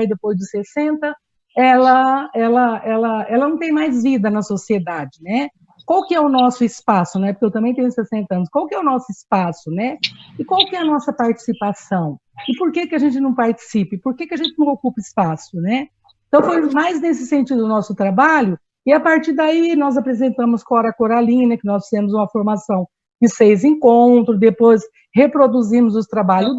depois de 60, ela não tem mais vida na sociedade, né? Qual que é o nosso espaço, né? Porque eu também tenho 60 anos. Qual que é o nosso espaço, né? E qual que é a nossa participação? E por que que a gente não participe? Por que que a gente não ocupa espaço, né? Então, foi mais nesse sentido o nosso trabalho, e a partir daí nós apresentamos Cora Coralina, que nós fizemos uma formação de 6 encontros, depois reproduzimos os trabalhos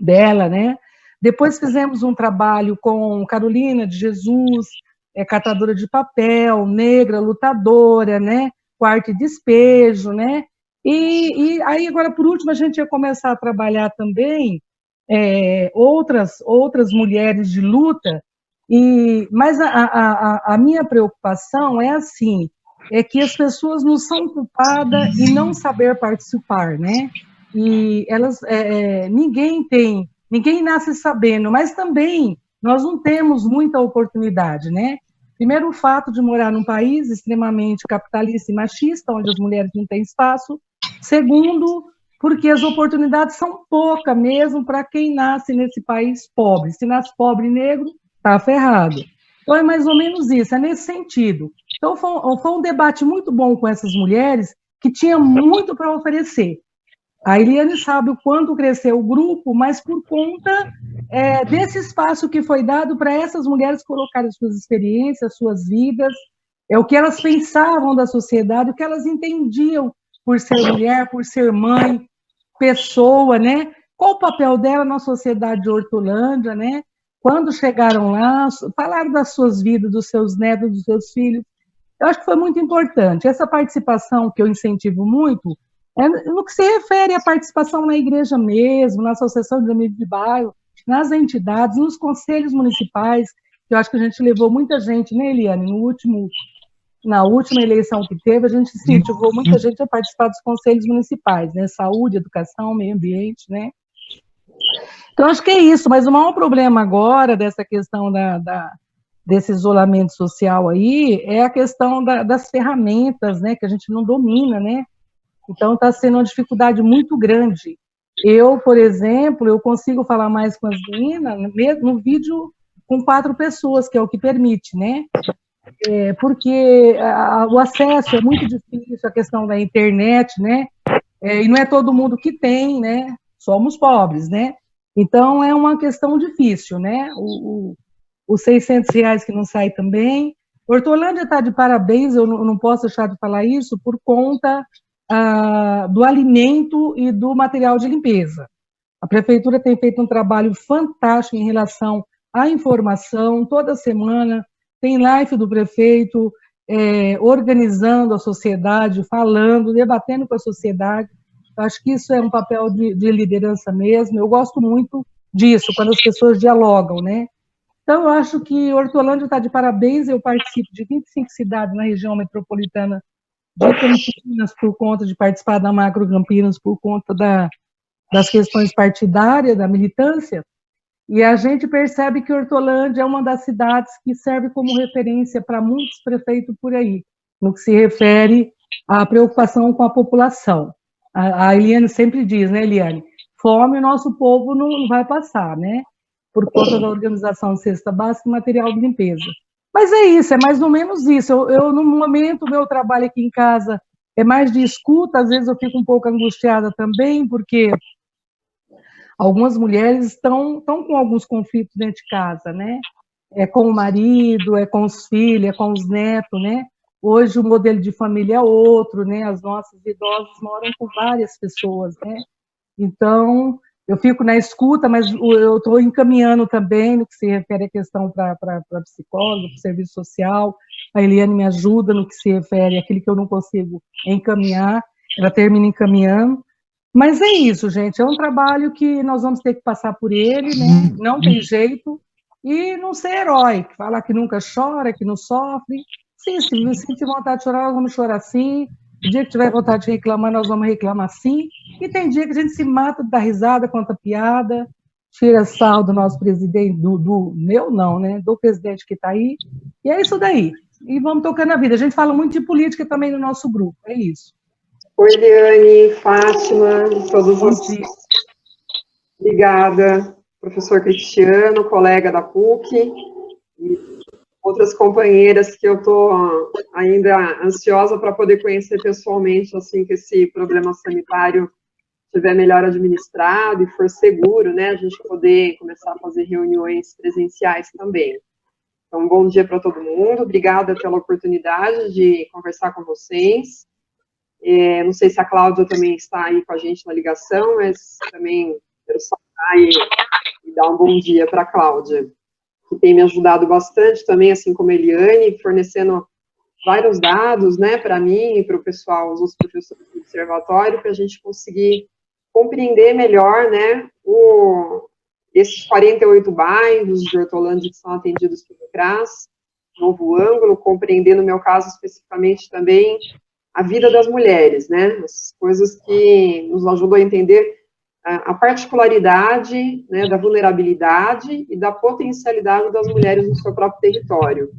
dela, né? Depois fizemos um trabalho com Carolina de Jesus, catadora de papel, negra, lutadora, né? Com arte e despejo, né? E aí, agora, por último, a gente ia começar a trabalhar também outras mulheres de luta, mas a minha preocupação é assim, é que as pessoas não são culpadas em não saber participar, né? E elas, ninguém nasce sabendo, mas também nós não temos muita oportunidade, né? Primeiro, o fato de morar num país extremamente capitalista e machista, onde as mulheres não têm espaço. Segundo, porque as oportunidades são poucas mesmo para quem nasce nesse país pobre. Se nasce pobre e negro, está ferrado. Então, é mais ou menos isso, é nesse sentido. Então, foi um debate muito bom com essas mulheres, que tinham muito para oferecer. A Eliane sabe o quanto cresceu o grupo, mas por conta desse espaço que foi dado para essas mulheres colocarem suas experiências, suas vidas, o que elas pensavam da sociedade, o que elas entendiam por ser mulher, por ser mãe, pessoa, né? Qual o papel dela na sociedade de Hortolândia, né? Quando chegaram lá, falaram das suas vidas, dos seus netos, dos seus filhos. Eu acho que foi muito importante. Essa participação que eu incentivo muito, no que se refere à participação na igreja mesmo, na associação de amigos de bairro, nas entidades, nos conselhos municipais, que eu acho que a gente levou muita gente, né, Eliane? Na última eleição que teve, a gente incentivou muita gente a participar dos conselhos municipais, né? Saúde, educação, meio ambiente, né? Então, acho que é isso, mas o maior problema agora dessa questão desse isolamento social aí é a questão das ferramentas, né, que a gente não domina, né? Então, está sendo uma dificuldade muito grande. Eu, por exemplo, eu consigo falar mais com as meninas no vídeo com 4 pessoas, que é o que permite, né? Porque o acesso é muito difícil, a questão da internet, né? E não é todo mundo que tem, né? Somos pobres, né? Então, é uma questão difícil, né? Os R$600 que não sai também. Hortolândia está de parabéns, eu não posso deixar de falar isso, por conta do alimento e do material de limpeza. A prefeitura tem feito um trabalho fantástico em relação à informação, toda semana tem live do prefeito, organizando a sociedade, falando, debatendo com a sociedade. Eu acho que isso é um papel de liderança mesmo, eu gosto muito disso, quando as pessoas dialogam, né? Então, eu acho que Hortolândia está de parabéns, eu participo de 25 cidades na região metropolitana de Campinas, por conta de participar da Macro Campinas, por conta das questões partidárias, da militância, e a gente percebe que Hortolândia é uma das cidades que serve como referência para muitos prefeitos por aí, no que se refere à preocupação com a população. A Eliane sempre diz, né, Eliane? Fome o nosso povo não vai passar, né? Por conta da organização de cesta básica e material de limpeza. Mas é isso, é mais ou menos isso. Eu no momento, o meu trabalho aqui em casa é mais de escuta, às vezes eu fico um pouco angustiada também, porque algumas mulheres estão com alguns conflitos dentro de casa, né? É com o marido, é com os filhos, é com os netos, né? Hoje o modelo de família é outro, né? As nossas idosas moram com várias pessoas, né? Então, eu fico na escuta, mas eu estou encaminhando também no que se refere à questão para psicólogo, para serviço social. A Eliane me ajuda no que se refere àquilo que eu não consigo encaminhar, ela termina encaminhando. Mas é isso, gente, é um trabalho que nós vamos ter que passar por ele, né? Não tem jeito, e não ser herói, falar que nunca chora, que não sofre. Sim, se sentir vontade de chorar, nós vamos chorar sim. O dia que tiver vontade de reclamar, nós vamos reclamar sim. E tem dia que a gente se mata de dar risada, conta piada, tira sal do nosso presidente, do meu não, né? Do presidente que está aí. E é isso daí. E vamos tocando a vida. A gente fala muito de política também no nosso grupo, é isso. Oi, Eliane, Fátima, todos vocês. Obrigada professor Cristiano, colega da PUC, e outras companheiras que eu estou ainda ansiosa para poder conhecer pessoalmente, assim que esse problema sanitário estiver melhor administrado e for seguro, né, a gente poder começar a fazer reuniões presenciais também. Então, bom dia para todo mundo, obrigada pela oportunidade de conversar com vocês. Não sei se a Cláudia também está aí com a gente na ligação, mas também quero saudar e dar um bom dia para a Cláudia, que tem me ajudado bastante também, assim como a Eliane, fornecendo vários dados, né, para mim e para o pessoal, os professores do observatório, para a gente conseguir compreender melhor, né, esses 48 bairros de Hortolândia que são atendidos pelo CRAS, Novo Ângulo, compreender, no meu caso, especificamente também, a vida das mulheres, né, as coisas que nos ajudam a entender a particularidade, né, da vulnerabilidade e da potencialidade das mulheres no seu próprio território.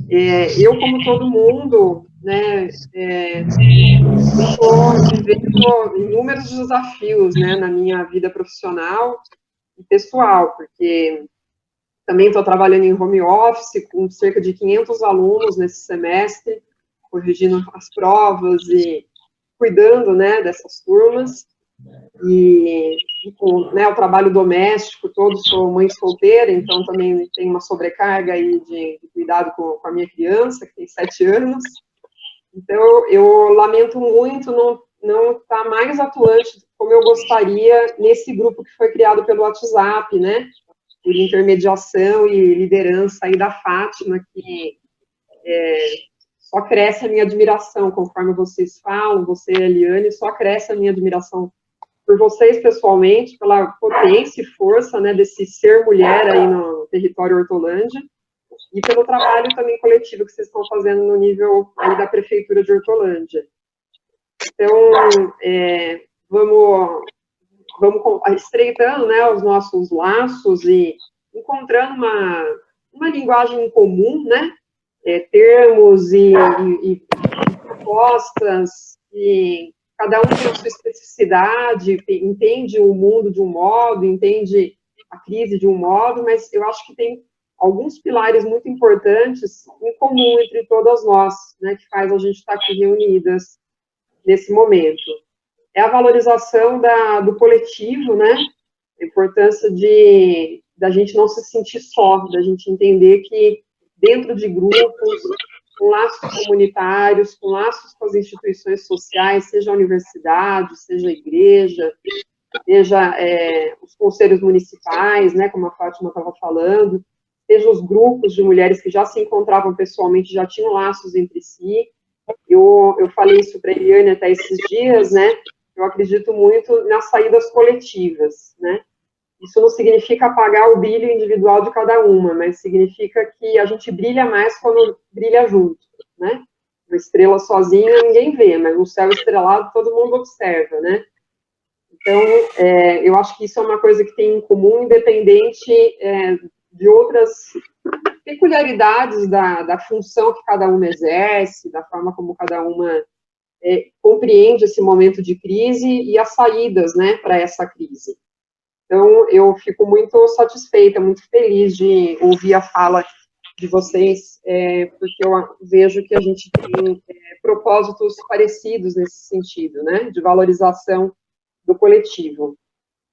Eu, como todo mundo, né, estou vivendo inúmeros desafios, né, na minha vida profissional e pessoal, porque também estou trabalhando em home office com cerca de 500 alunos nesse semestre, corrigindo as provas e cuidando, né, dessas turmas, e com, né, o trabalho doméstico todo, sou mãe solteira, então também tenho uma sobrecarga aí de cuidado com a minha criança, que tem 7 anos, então eu lamento muito não estar mais atuante como eu gostaria nesse grupo que foi criado pelo WhatsApp, né, por intermediação e liderança aí da Fátima, que só cresce a minha admiração, conforme vocês falam, você, Eliane, só cresce a minha admiração por vocês pessoalmente, pela potência e força, né, desse ser mulher aí no território Hortolândia, e pelo trabalho também coletivo que vocês estão fazendo no nível aí da Prefeitura de Hortolândia. Então, vamos estreitando, né, os nossos laços e encontrando uma linguagem comum, né, termos e propostas, e cada um tem a sua especificidade, entende o mundo de um modo, entende a crise de um modo, mas eu acho que tem alguns pilares muito importantes em comum entre todas nós, né, que faz a gente estar aqui reunidas nesse momento. É a valorização do coletivo, né, a importância da gente não se sentir só, da gente entender que dentro de grupos, com laços comunitários, com laços com as instituições sociais, seja a universidade, seja a igreja, seja os conselhos municipais, né, como a Fátima estava falando, seja os grupos de mulheres que já se encontravam pessoalmente, já tinham laços entre si. Eu falei isso para a Eliane até esses dias, né, eu acredito muito nas saídas coletivas, né. Isso não significa apagar o brilho individual de cada uma, mas significa que a gente brilha mais quando brilha junto, né? Uma estrela sozinha ninguém vê, mas um céu estrelado todo mundo observa, né? Então, eu acho que isso é uma coisa que tem em comum, independente de outras peculiaridades da função que cada uma exerce, da forma como cada uma compreende esse momento de crise e as saídas, né, para essa crise. Então, eu fico muito satisfeita, muito feliz de ouvir a fala de vocês, porque eu vejo que a gente tem propósitos parecidos nesse sentido, né, de valorização do coletivo,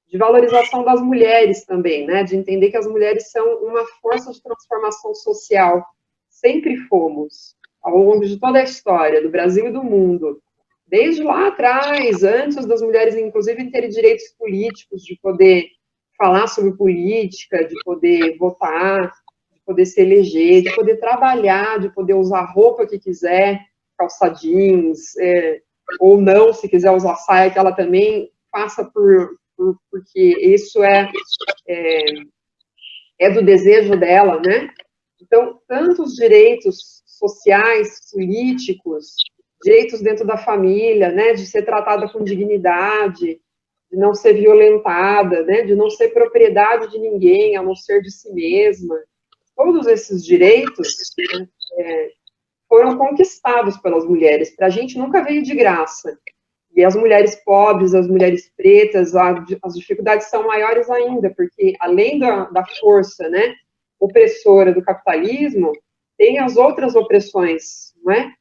de valorização das mulheres também, né, de entender que as mulheres são uma força de transformação social, sempre fomos, ao longo de toda a história, do Brasil e do mundo, desde lá atrás, antes das mulheres, inclusive, terem direitos políticos, de poder falar sobre política, de poder votar, de poder se eleger, de poder trabalhar, de poder usar a roupa que quiser, calça jeans, ou não, se quiser usar saia, que ela também faça porque isso é do desejo dela, né? Então, tantos direitos sociais, políticos, direitos dentro da família, né, de ser tratada com dignidade, de não ser violentada, né, de não ser propriedade de ninguém, a não ser de si mesma. Todos esses direitos foram conquistados pelas mulheres. Para a gente nunca veio de graça. E as mulheres pobres, as mulheres pretas, as dificuldades são maiores ainda, porque além da força, né, opressora do capitalismo, tem as outras opressões, não é?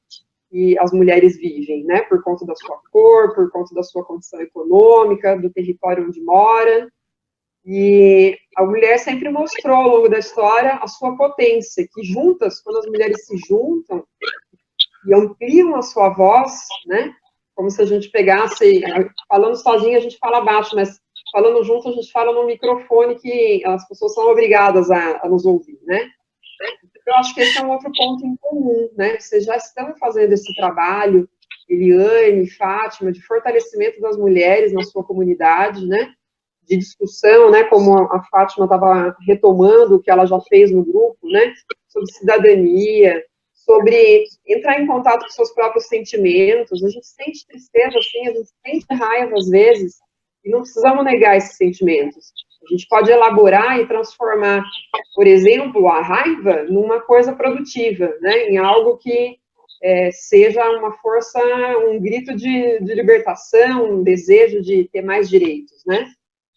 Que as mulheres vivem, né, por conta da sua cor, por conta da sua condição econômica, do território onde mora. E a mulher sempre mostrou ao longo da história a sua potência, que juntas, quando as mulheres se juntam e ampliam a sua voz, né, como se a gente pegasse, falando sozinha a gente fala baixo, mas falando junto a gente fala no microfone que as pessoas são obrigadas a nos ouvir, né. Eu acho que esse é um outro ponto em comum, né, vocês já estão fazendo esse trabalho, Eliane, Fátima, de fortalecimento das mulheres na sua comunidade, né, de discussão, né, como a Fátima estava retomando o que ela já fez no grupo, né, sobre cidadania, sobre entrar em contato com seus próprios sentimentos. A gente sente tristeza, assim, a gente sente raiva às vezes, e não precisamos negar esses sentimentos. A gente pode elaborar e transformar, por exemplo, a raiva numa coisa produtiva, né, em algo que seja uma força, um grito de libertação, um desejo de ter mais direitos, né.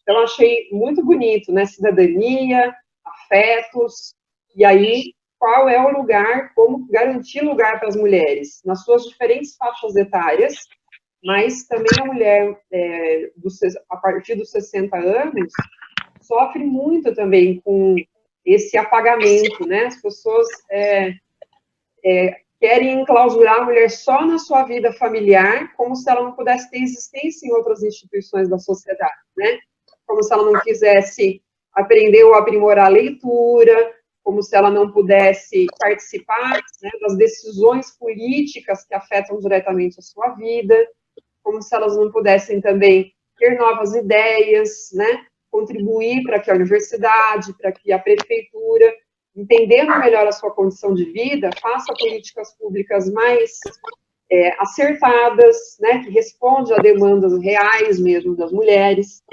Então, achei muito bonito, né, cidadania, afetos, e aí, qual é o lugar, como garantir lugar para as mulheres, nas suas diferentes faixas etárias, mas também a mulher, a partir dos 60 anos, sofre muito também com esse apagamento, né, as pessoas querem enclausurar a mulher só na sua vida familiar, como se ela não pudesse ter existência em outras instituições da sociedade, né, como se ela não quisesse aprender ou aprimorar a leitura, como se ela não pudesse participar, né, das decisões políticas que afetam diretamente a sua vida, como se elas não pudessem também ter novas ideias, né, contribuir para que a universidade, para que a prefeitura, entendendo melhor a sua condição de vida, faça políticas públicas mais acertadas, né, que respondam a demandas reais mesmo das mulheres.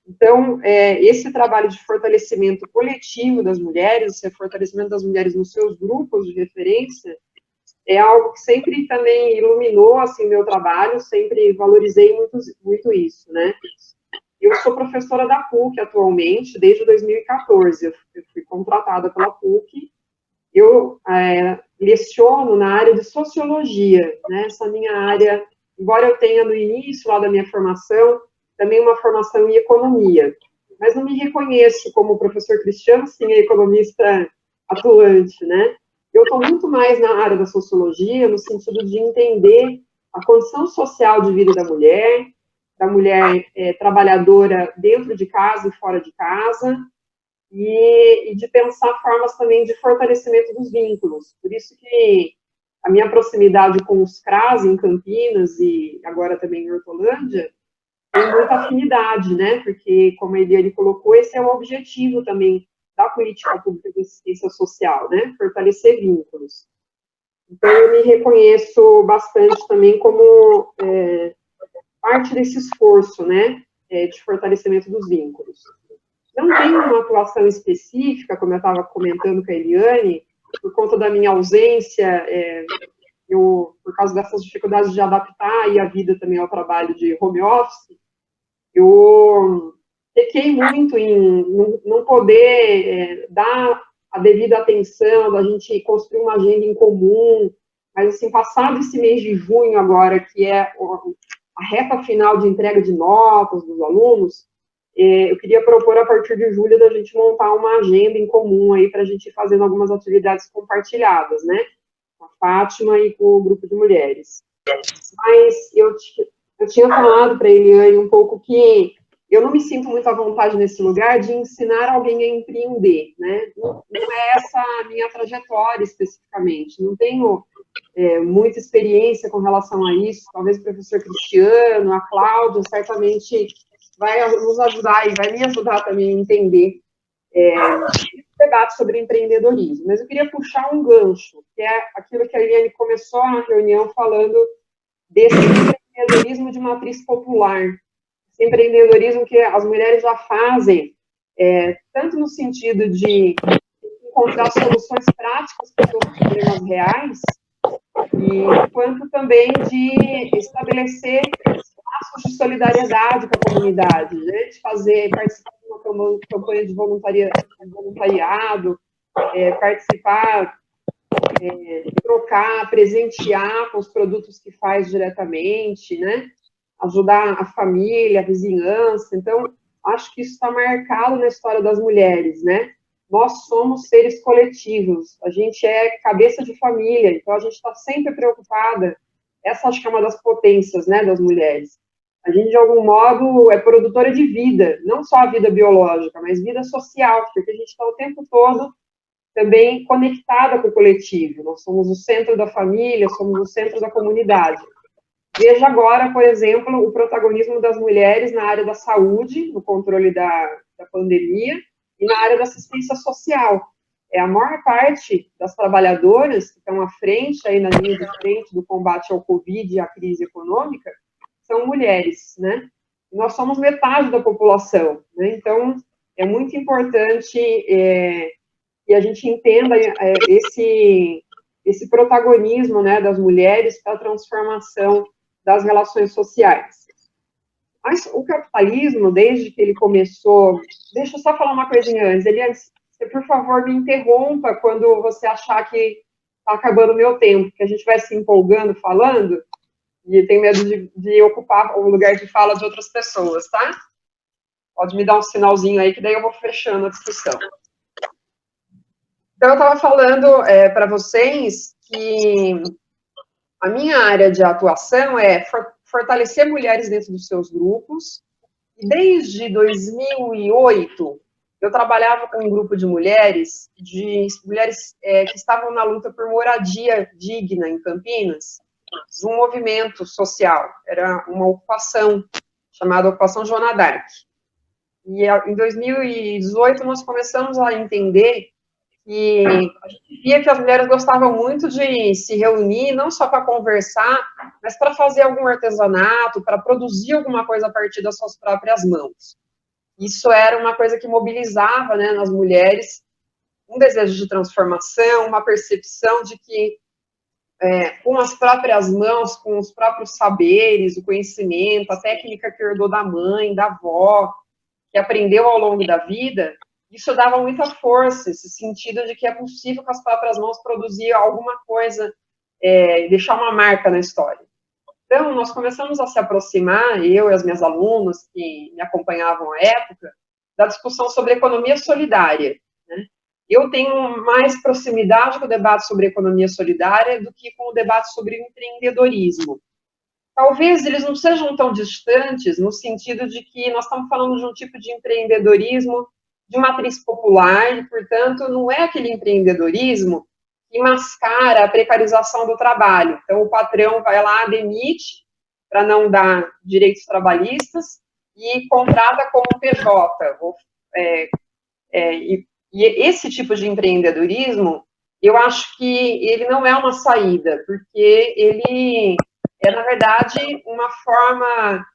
Então, esse trabalho de fortalecimento coletivo das mulheres, esse fortalecimento das mulheres nos seus grupos de referência, é algo que sempre também iluminou, assim, meu trabalho, sempre valorizei muito isso, né. Eu sou professora da PUC atualmente, desde 2014, eu fui contratada pela PUC, eu leciono na área de sociologia, né, essa minha área, embora eu tenha no início lá da minha formação, também uma formação em economia, mas não me reconheço como professor Cristiano, sim, economista atuante, né? Eu estou muito mais na área da sociologia, no sentido de entender a condição social de vida da mulher trabalhadora dentro de casa e fora de casa, e de pensar formas também de fortalecimento dos vínculos. Por isso que a minha proximidade com os CRAS em Campinas e agora também em Hortolândia tem muita afinidade, né? Porque, como a Eliane colocou, esse é o objetivo também da política pública de assistência social, né? Fortalecer vínculos. Então, eu me reconheço bastante também como parte desse esforço, né? De fortalecimento dos vínculos. Não tenho uma atuação específica, como eu estava comentando com a Eliane, por conta da minha ausência, por causa dessas dificuldades de adaptar e a vida também ao trabalho de home office, eu pequei muito em não poder dar a devida atenção, da gente construir uma agenda em comum, mas, assim, passado esse mês de junho agora, que é a reta final de entrega de notas dos alunos, eu queria propor, a partir de julho, da gente montar uma agenda em comum aí, para a gente ir fazendo algumas atividades compartilhadas, né, com a Fátima e com o grupo de mulheres. Mas eu tinha falado para a Eliane um pouco que eu não me sinto muito à vontade nesse lugar de ensinar alguém a empreender, né? Não é essa a minha trajetória especificamente, não tenho muita experiência com relação a isso, talvez o professor Cristiano, a Cláudia, certamente vai nos ajudar e vai me ajudar também a entender esse debate sobre empreendedorismo. Mas eu queria puxar um gancho, que é aquilo que a Eliane começou a reunião falando desse empreendedorismo de matriz popular, esse empreendedorismo que as mulheres já fazem, tanto no sentido de encontrar soluções práticas para os seus problemas reais, quanto também de estabelecer laços de solidariedade com a comunidade, né? De participar de uma campanha de voluntariado, participar, trocar, presentear com os produtos que faz diretamente, né? Ajudar a família, a vizinhança. Então, acho que isso está marcado na história das mulheres, né? Nós somos seres coletivos, a gente é cabeça de família, então a gente está sempre preocupada. Essa acho que é uma das potências, né, das mulheres. A gente, de algum modo, é produtora de vida, não só a vida biológica, mas vida social, porque a gente está o tempo todo também conectada com o coletivo. Nós somos o centro da família, somos o centro da comunidade. Veja agora, por exemplo, o protagonismo das mulheres na área da saúde, no controle da pandemia, e na área da assistência social. A maior parte das trabalhadoras que estão à frente, aí na linha de frente do combate ao Covid e à crise econômica, são mulheres, né? Nós somos metade da população, né? Então, é muito importante que a gente entenda esse protagonismo, né, das mulheres para a transformação das relações sociais. Mas o capitalismo, desde que ele começou... Deixa eu só falar uma coisinha antes. Eliane, você, por favor, me interrompa quando você achar que está acabando o meu tempo, que a gente vai se empolgando falando e tem medo de ocupar o lugar de fala de outras pessoas, tá? Pode me dar um sinalzinho aí, que daí eu vou fechando a discussão. Então, eu estava falando para vocês que a minha área de atuação é fortalecer mulheres dentro dos seus grupos. E desde 2008, eu trabalhava com um grupo de mulheres que estavam na luta por moradia digna em Campinas, de um movimento social. Era uma ocupação chamada Ocupação Joana d'Arc. E em 2018, nós começamos a entender que a gente via que as mulheres gostavam muito de se reunir, não só para conversar, mas para fazer algum artesanato, para produzir alguma coisa a partir das suas próprias mãos. Isso era uma coisa que mobilizava, né, nas mulheres um desejo de transformação, uma percepção de que com as próprias mãos, com os próprios saberes, o conhecimento, a técnica que herdou da mãe, da avó, que aprendeu ao longo da vida, isso dava muita força, esse sentido de que é possível com as próprias mãos produzir alguma coisa, deixar uma marca na história. Então, nós começamos a se aproximar, eu e as minhas alunas que me acompanhavam à época, da discussão sobre economia solidária, né? Eu tenho mais proximidade com o debate sobre economia solidária do que com o debate sobre empreendedorismo. Talvez eles não sejam tão distantes, no sentido de que nós estamos falando de um tipo de empreendedorismo de matriz popular, e, portanto, não é aquele empreendedorismo que mascara a precarização do trabalho. Então, o patrão vai lá, demite, para não dar direitos trabalhistas, e contrata como PJ. E esse tipo de empreendedorismo, eu acho que ele não é uma saída, porque ele na verdade, uma forma,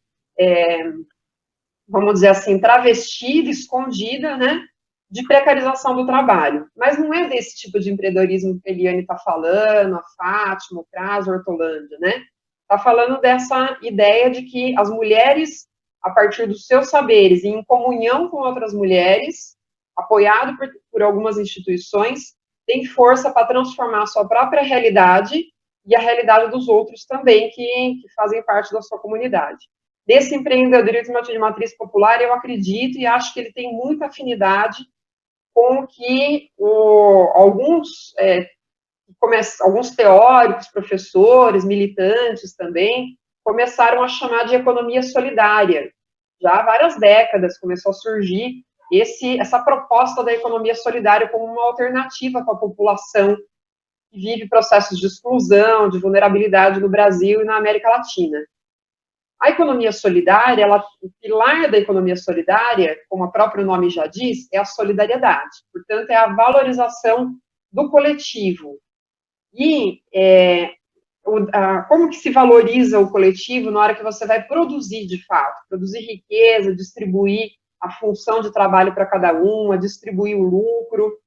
vamos dizer assim, travestida, escondida, né, de precarização do trabalho. Mas não é desse tipo de empreendedorismo que a Eliane está falando, a Fátima, o Cras, a Hortolândia, né? Está falando dessa ideia de que as mulheres, a partir dos seus saberes, em comunhão com outras mulheres, apoiado por algumas instituições, têm força para transformar a sua própria realidade e a realidade dos outros também, que fazem parte da sua comunidade. Desse empreendedorismo de matriz popular, eu acredito e acho que ele tem muita afinidade com o que alguns teóricos, professores, militantes também, começaram a chamar de economia solidária. Já há várias décadas começou a surgir essa proposta da economia solidária como uma alternativa para a população que vive processos de exclusão, de vulnerabilidade no Brasil e na América Latina. A economia solidária, o pilar da economia solidária, como o próprio nome já diz, é a solidariedade. Portanto, é a valorização do coletivo. E como que se valoriza o coletivo na hora que você vai produzir, de fato? Produzir riqueza, distribuir a função de trabalho para cada um, distribuir o lucro.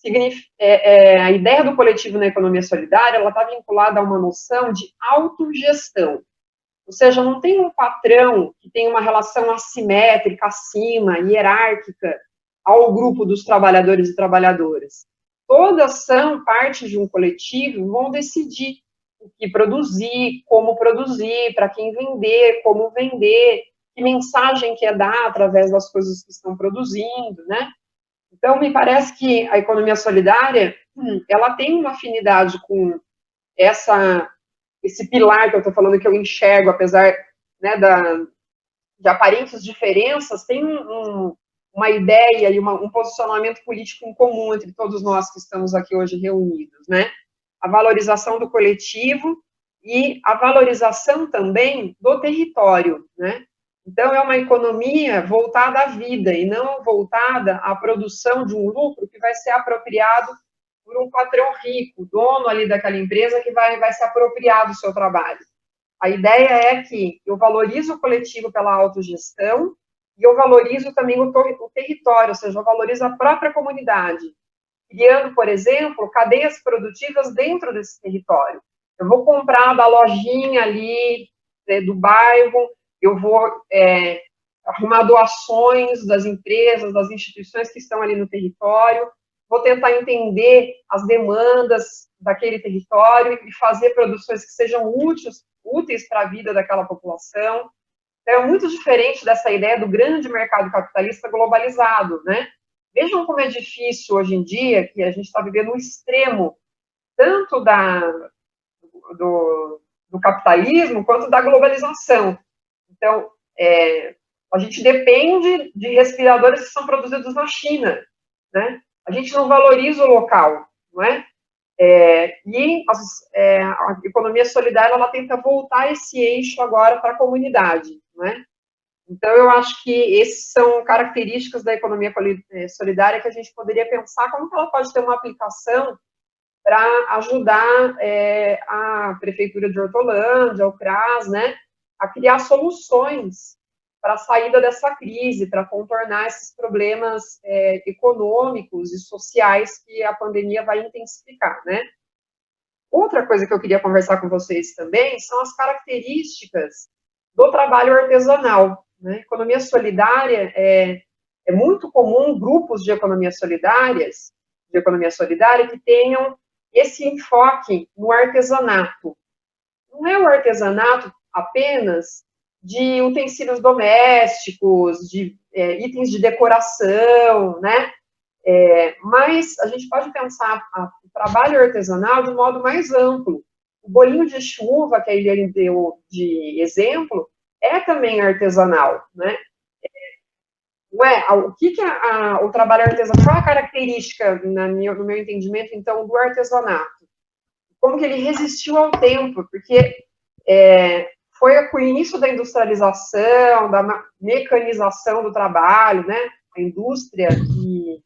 a ideia do coletivo na economia solidária, ela está vinculada a uma noção de autogestão. Ou seja, não tem um patrão que tem uma relação assimétrica, acima, hierárquica, ao grupo dos trabalhadores e trabalhadoras. Todas são parte de um coletivo e vão decidir o que produzir, para quem vender, como vender, que mensagem quer dar através das coisas que estão produzindo, né? Então, me parece que a economia solidária, ela tem uma afinidade com esse pilar que eu estou falando, que eu enxergo, apesar, né, de aparentes diferenças, tem uma ideia e um posicionamento político em comum entre todos nós que estamos aqui hoje reunidos, né? A valorização do coletivo e a valorização também do território, né? Então, é uma economia voltada à vida e não voltada à produção de um lucro que vai ser apropriado por um patrão rico, dono ali daquela empresa, que vai se apropriar do seu trabalho. A ideia é que eu valorizo o coletivo pela autogestão e eu valorizo também o território, ou seja, eu valorizo a própria comunidade, criando, por exemplo, cadeias produtivas dentro desse território. Eu vou comprar da lojinha ali, do bairro, eu vou arrumar doações das empresas, das instituições que estão ali no território, vou tentar entender as demandas daquele território e fazer produções que sejam úteis para a vida daquela população. Então, é muito diferente dessa ideia do grande mercado capitalista globalizado, né? Vejam como é difícil hoje em dia, que a gente está vivendo um extremo, tanto do capitalismo, quanto da globalização. Então, a gente depende de respiradores que são produzidos na China, né? A gente não valoriza o local, não é? A economia solidária, ela tenta voltar esse eixo agora para a comunidade, não é? Então, eu acho que essas são características da economia solidária que a gente poderia pensar como que ela pode ter uma aplicação para ajudar a Prefeitura de Hortolândia, o CRAS, né, a criar soluções para a saída dessa crise, para contornar esses problemas econômicos e sociais que a pandemia vai intensificar, né? Outra coisa que eu queria conversar com vocês também são as características do trabalho artesanal, né? Economia solidária é muito comum grupos de economia solidária que tenham esse enfoque no artesanato. Não é o artesanato apenas de utensílios domésticos, de itens de decoração, né? Mas a gente pode pensar o trabalho artesanal de um modo mais amplo. O bolinho de chuva que a Eliane deu de exemplo é também artesanal, né? O que o trabalho artesanal, qual é a característica, no meu entendimento, então, do artesanato? Como que ele resistiu ao tempo, porque foi com o início da industrialização, da mecanização do trabalho, né, a indústria e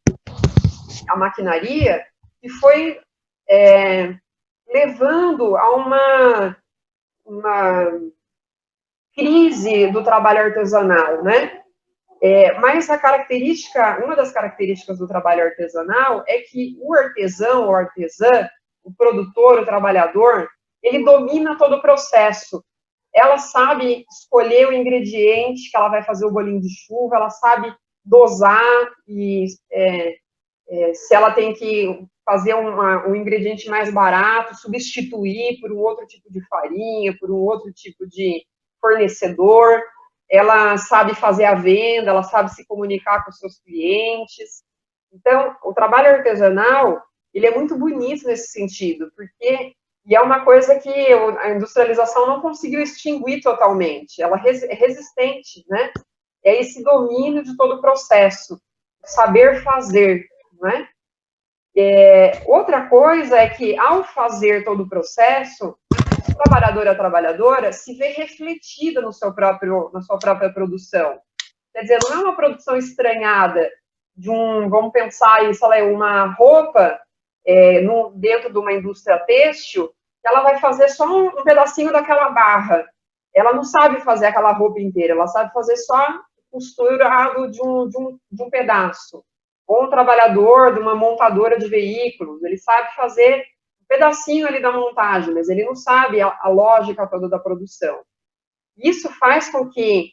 a maquinaria, que foi levando a uma crise do trabalho artesanal, né? Mas uma das características do trabalho artesanal é que o artesão ou artesã, o produtor, o trabalhador, ele domina todo o processo. Ela sabe escolher o ingrediente que ela vai fazer o bolinho de chuva, ela sabe dosar e se ela tem que fazer um ingrediente mais barato, substituir por um outro tipo de farinha, por um outro tipo de fornecedor. Ela sabe fazer a venda, ela sabe se comunicar com os seus clientes. Então, o trabalho artesanal, ele é muito bonito nesse sentido, e é uma coisa que a industrialização não conseguiu extinguir totalmente, ela é resistente, né? É esse domínio de todo o processo, saber fazer, né? Outra coisa é que, ao fazer todo o processo, o trabalhador e a trabalhadora se vê refletida na sua própria produção. Quer dizer, não é uma produção estranhada vamos pensar em, sei lá, uma roupa dentro de uma indústria têxtil, que ela vai fazer só um pedacinho daquela barra. Ela não sabe fazer aquela roupa inteira, ela sabe fazer só costurado de um pedaço. ou um trabalhador de uma montadora de veículos, ele sabe fazer um pedacinho ali da montagem, mas ele não sabe a lógica toda da produção. Isso faz com que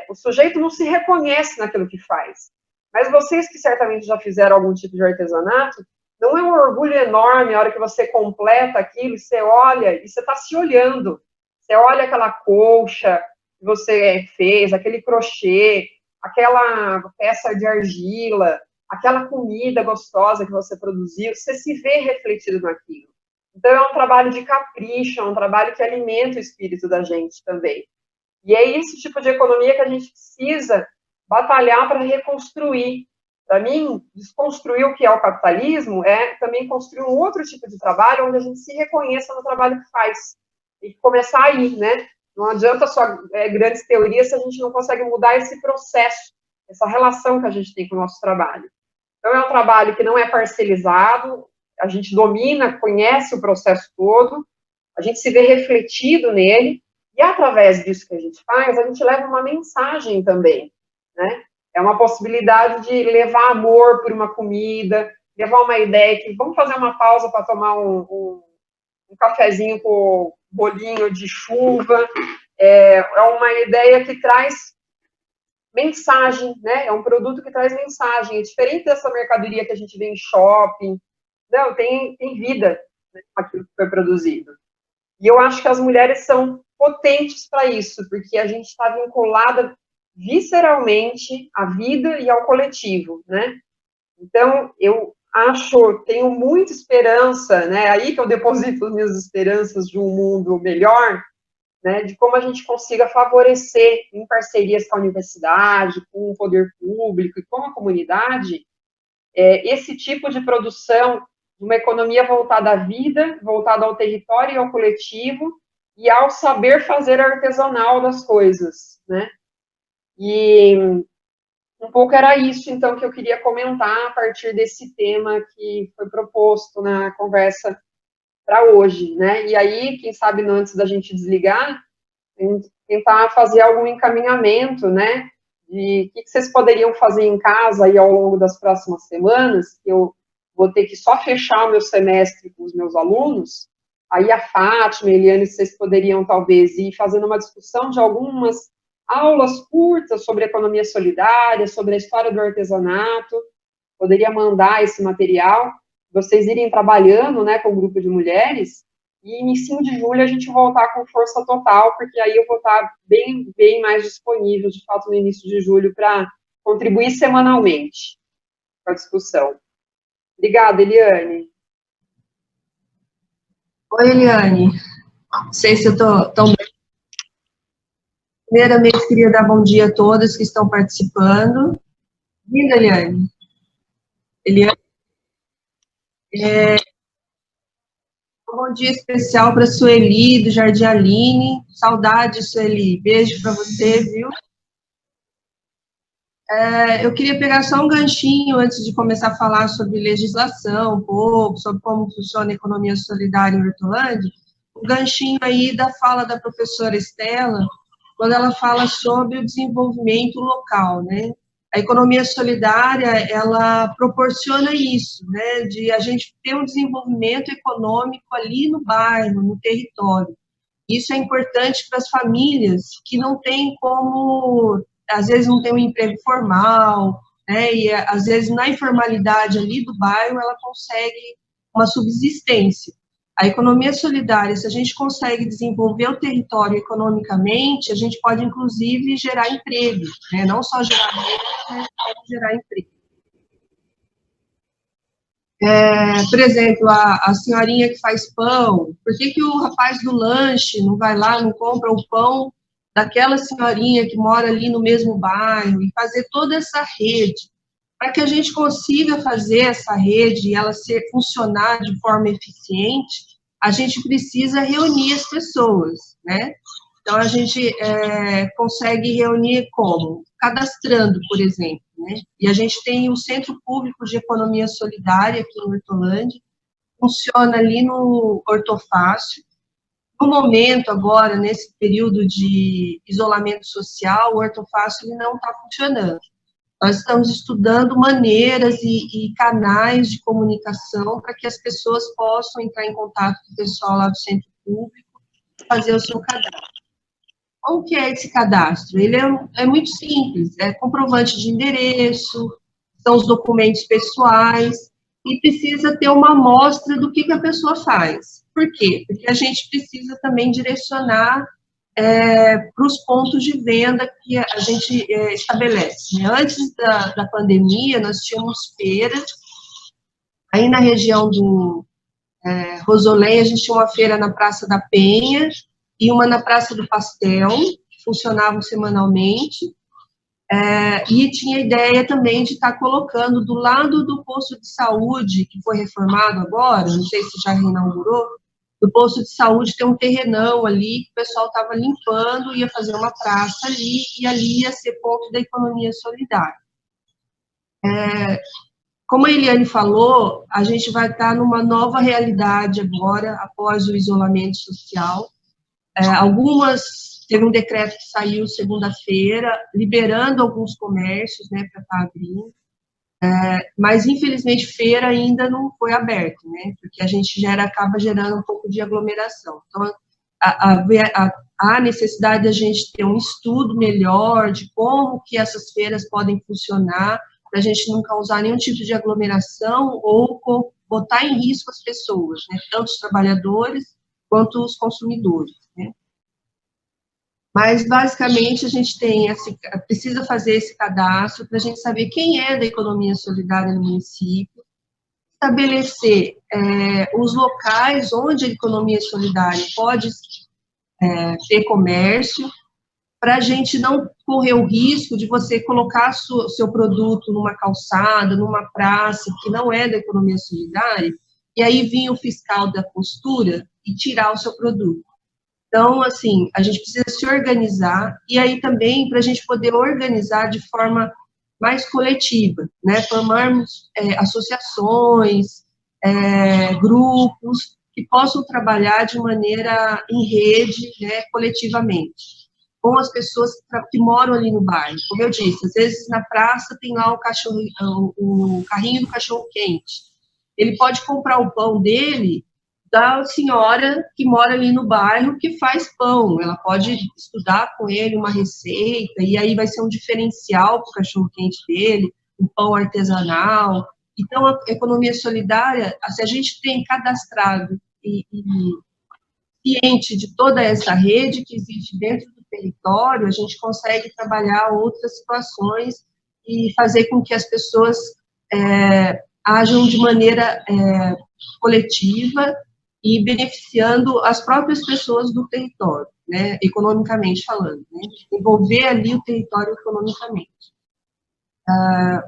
o sujeito não se reconhece naquilo que faz. Mas vocês que certamente já fizeram algum tipo de artesanato, não é um orgulho enorme a hora que você completa aquilo, você olha e você está se olhando. Você olha aquela colcha que você fez, aquele crochê, aquela peça de argila, aquela comida gostosa que você produziu, você se vê refletido naquilo. Então, é um trabalho de capricho, é um trabalho que alimenta o espírito da gente também. E é esse tipo de economia que a gente precisa batalhar para reconstruir. Para mim, desconstruir o que é o capitalismo é também construir um outro tipo de trabalho onde a gente se reconheça no trabalho que faz. E começar aí, né? Não adianta só grandes teorias se a gente não consegue mudar esse processo, essa relação que a gente tem com o nosso trabalho. Então, é um trabalho que não é parcelizado, a gente domina, conhece o processo todo, a gente se vê refletido nele, e através disso que a gente faz, a gente leva uma mensagem também, né? É uma possibilidade de levar amor por uma comida, levar uma ideia que vamos fazer uma pausa para tomar um cafezinho com bolinho de chuva. É uma ideia que traz mensagem, né? É um produto que traz mensagem. É diferente dessa mercadoria que a gente vê em shopping. Não, tem vida, né, com aquilo que foi produzido. E eu acho que as mulheres são potentes para isso, porque a gente está vinculada visceralmente à vida e ao coletivo, né? Então, eu tenho muita esperança, né? Aí que eu deposito as minhas esperanças de um mundo melhor, né? De como a gente consiga favorecer, em parcerias com a universidade, com o poder público e com a comunidade, esse tipo de produção de uma economia voltada à vida, voltada ao território e ao coletivo, e ao saber fazer artesanal das coisas, né? E um pouco era isso, então, que eu queria comentar a partir desse tema que foi proposto na conversa para hoje, né? E aí, quem sabe, antes da gente desligar, tentar fazer algum encaminhamento, né? De o que vocês poderiam fazer em casa aí ao longo das próximas semanas, que eu vou ter que só fechar o meu semestre com os meus alunos. Aí a Fátima, a Eliane, vocês poderiam talvez ir fazendo uma discussão de algumas aulas curtas sobre economia solidária, sobre a história do artesanato. Poderia mandar esse material, vocês irem trabalhando, né, com o grupo de mulheres, e início de julho a gente voltar com força total, porque aí eu vou estar bem, bem mais disponível, de fato, no início de julho, para contribuir semanalmente com a discussão. Obrigada, Eliane. Oi, Eliane. Não sei se eu estou tão bem. Primeiramente, queria dar bom dia a todos que estão participando. Linda, Eliane. Eliane. Um bom dia especial para a Sueli, do Jardim Aline. Saudade, Sueli. Beijo para você, viu? Eu queria pegar só um ganchinho antes de começar a falar sobre legislação, um pouco, sobre como funciona a economia solidária em Hortolândia. Um ganchinho aí da fala da professora Estela, quando ela fala sobre o desenvolvimento local, né? A economia solidária, ela proporciona isso, né? De a gente ter um desenvolvimento econômico ali no bairro, no território. Isso é importante para as famílias que não têm como, às vezes não tem um emprego formal, né, e às vezes na informalidade ali do bairro ela consegue uma subsistência. A economia solidária, se a gente consegue desenvolver o território economicamente, a gente pode inclusive gerar emprego, né, não só gerar renda, mas pode gerar emprego. Por exemplo, a senhorinha que faz pão, por que o rapaz do lanche não vai lá, não compra o pão daquela senhorinha que mora ali no mesmo bairro, e fazer toda essa rede, para que a gente consiga fazer essa rede e ela funcionar de forma eficiente, a gente precisa reunir as pessoas, né? Então, a gente consegue reunir como? Cadastrando, por exemplo, né? E a gente tem o Centro Público de Economia Solidária aqui em Hortolândia, funciona ali no Hortofácil. No momento, agora, nesse período de isolamento social, o Hortofácil não está funcionando. Nós estamos estudando maneiras e canais de comunicação para que as pessoas possam entrar em contato com o pessoal lá do centro público e fazer o seu cadastro. Como que é esse cadastro? Ele é muito simples, é comprovante de endereço, são os documentos pessoais, e precisa ter uma amostra do que a pessoa faz. Por quê? Porque a gente precisa também direcionar para os pontos de venda que a gente estabelece. Né? Antes da pandemia, nós tínhamos feiras, aí na região do Rosolém, a gente tinha uma feira na Praça da Penha e uma na Praça do Pastel, que funcionavam semanalmente, e tinha a ideia também de estar colocando do lado do posto de saúde, que foi reformado agora, não sei se já reinaugurou, do posto de saúde tem um terrenão ali, que o pessoal estava limpando, ia fazer uma praça ali, e ali ia ser ponto da economia solidária. Como a Eliane falou, a gente vai estar numa nova realidade agora, após o isolamento social. Teve um decreto que saiu segunda-feira, liberando alguns comércios, né, para estar abrindo, mas, infelizmente, feira ainda não foi aberta, né, porque a gente acaba gerando um pouco de aglomeração. Então, há necessidade da gente ter um estudo melhor de como que essas feiras podem funcionar, para a gente não causar nenhum tipo de aglomeração ou botar em risco as pessoas, né, tanto os trabalhadores quanto os consumidores, né. Mas, basicamente, a gente precisa fazer esse cadastro para a gente saber quem é da economia solidária no município, estabelecer os locais onde a economia solidária pode ter comércio, para a gente não correr o risco de você colocar seu produto numa calçada, numa praça, que não é da economia solidária, e aí vir o fiscal da costura e tirar o seu produto. Então, assim, a gente precisa se organizar, e aí também para a gente poder organizar de forma mais coletiva, né, formarmos associações, grupos, que possam trabalhar de maneira em rede, né, coletivamente, com as pessoas que moram ali no bairro. Como eu disse, às vezes na praça tem lá o carrinho do cachorro-quente. Ele pode comprar o pão dele da senhora que mora ali no bairro que faz pão. Ela pode estudar com ele uma receita, e aí vai ser um diferencial para o cachorro-quente dele, um pão artesanal. Então, a economia solidária, se a gente tem cadastrado e ciente de toda essa rede que existe dentro do território, a gente consegue trabalhar outras situações e fazer com que as pessoas ajam de maneira coletiva e beneficiando as próprias pessoas do território, né, economicamente falando, né, envolver ali o território economicamente.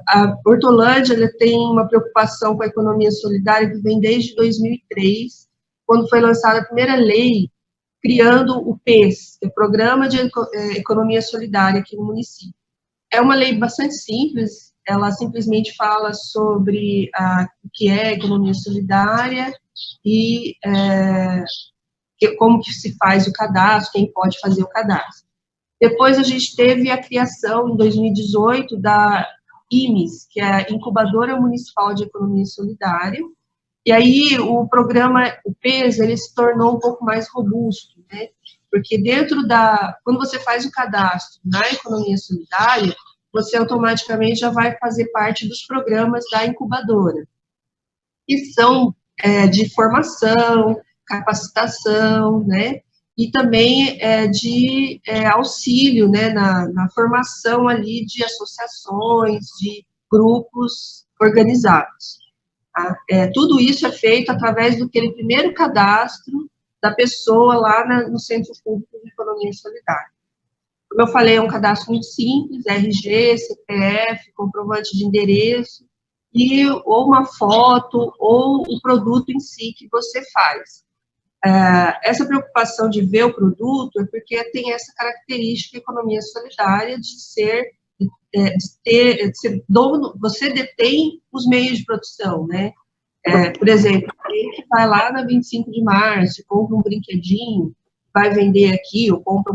A Hortolândia tem uma preocupação com a economia solidária que vem desde 2003, quando foi lançada a primeira lei criando o PES, que é o Programa de Economia Solidária aqui no município. É uma lei bastante simples, ela simplesmente fala sobre o que é economia solidária e como que se faz o cadastro, quem pode fazer o cadastro. Depois a gente teve a criação, em 2018, da IMES, que é a Incubadora Municipal de Economia Solidária, e aí o programa, o PES, ele se tornou um pouco mais robusto, né? Porque quando você faz o cadastro na economia solidária, você automaticamente já vai fazer parte dos programas da incubadora, que são de formação, capacitação, né? E também de auxílio, né, na formação ali de associações, de grupos organizados. Tá? Tudo isso é feito através do primeiro cadastro da pessoa lá no Centro Público de Economia Solidária. Como eu falei, é um cadastro muito simples, RG, CPF, comprovante de endereço, ou uma foto, ou o produto em si que você faz. Essa preocupação de ver o produto é porque tem essa característica da economia solidária de ser dono, você detém os meios de produção, né? Por exemplo, quem que vai lá na 25 de março, compra um brinquedinho, vai vender aqui, ou compra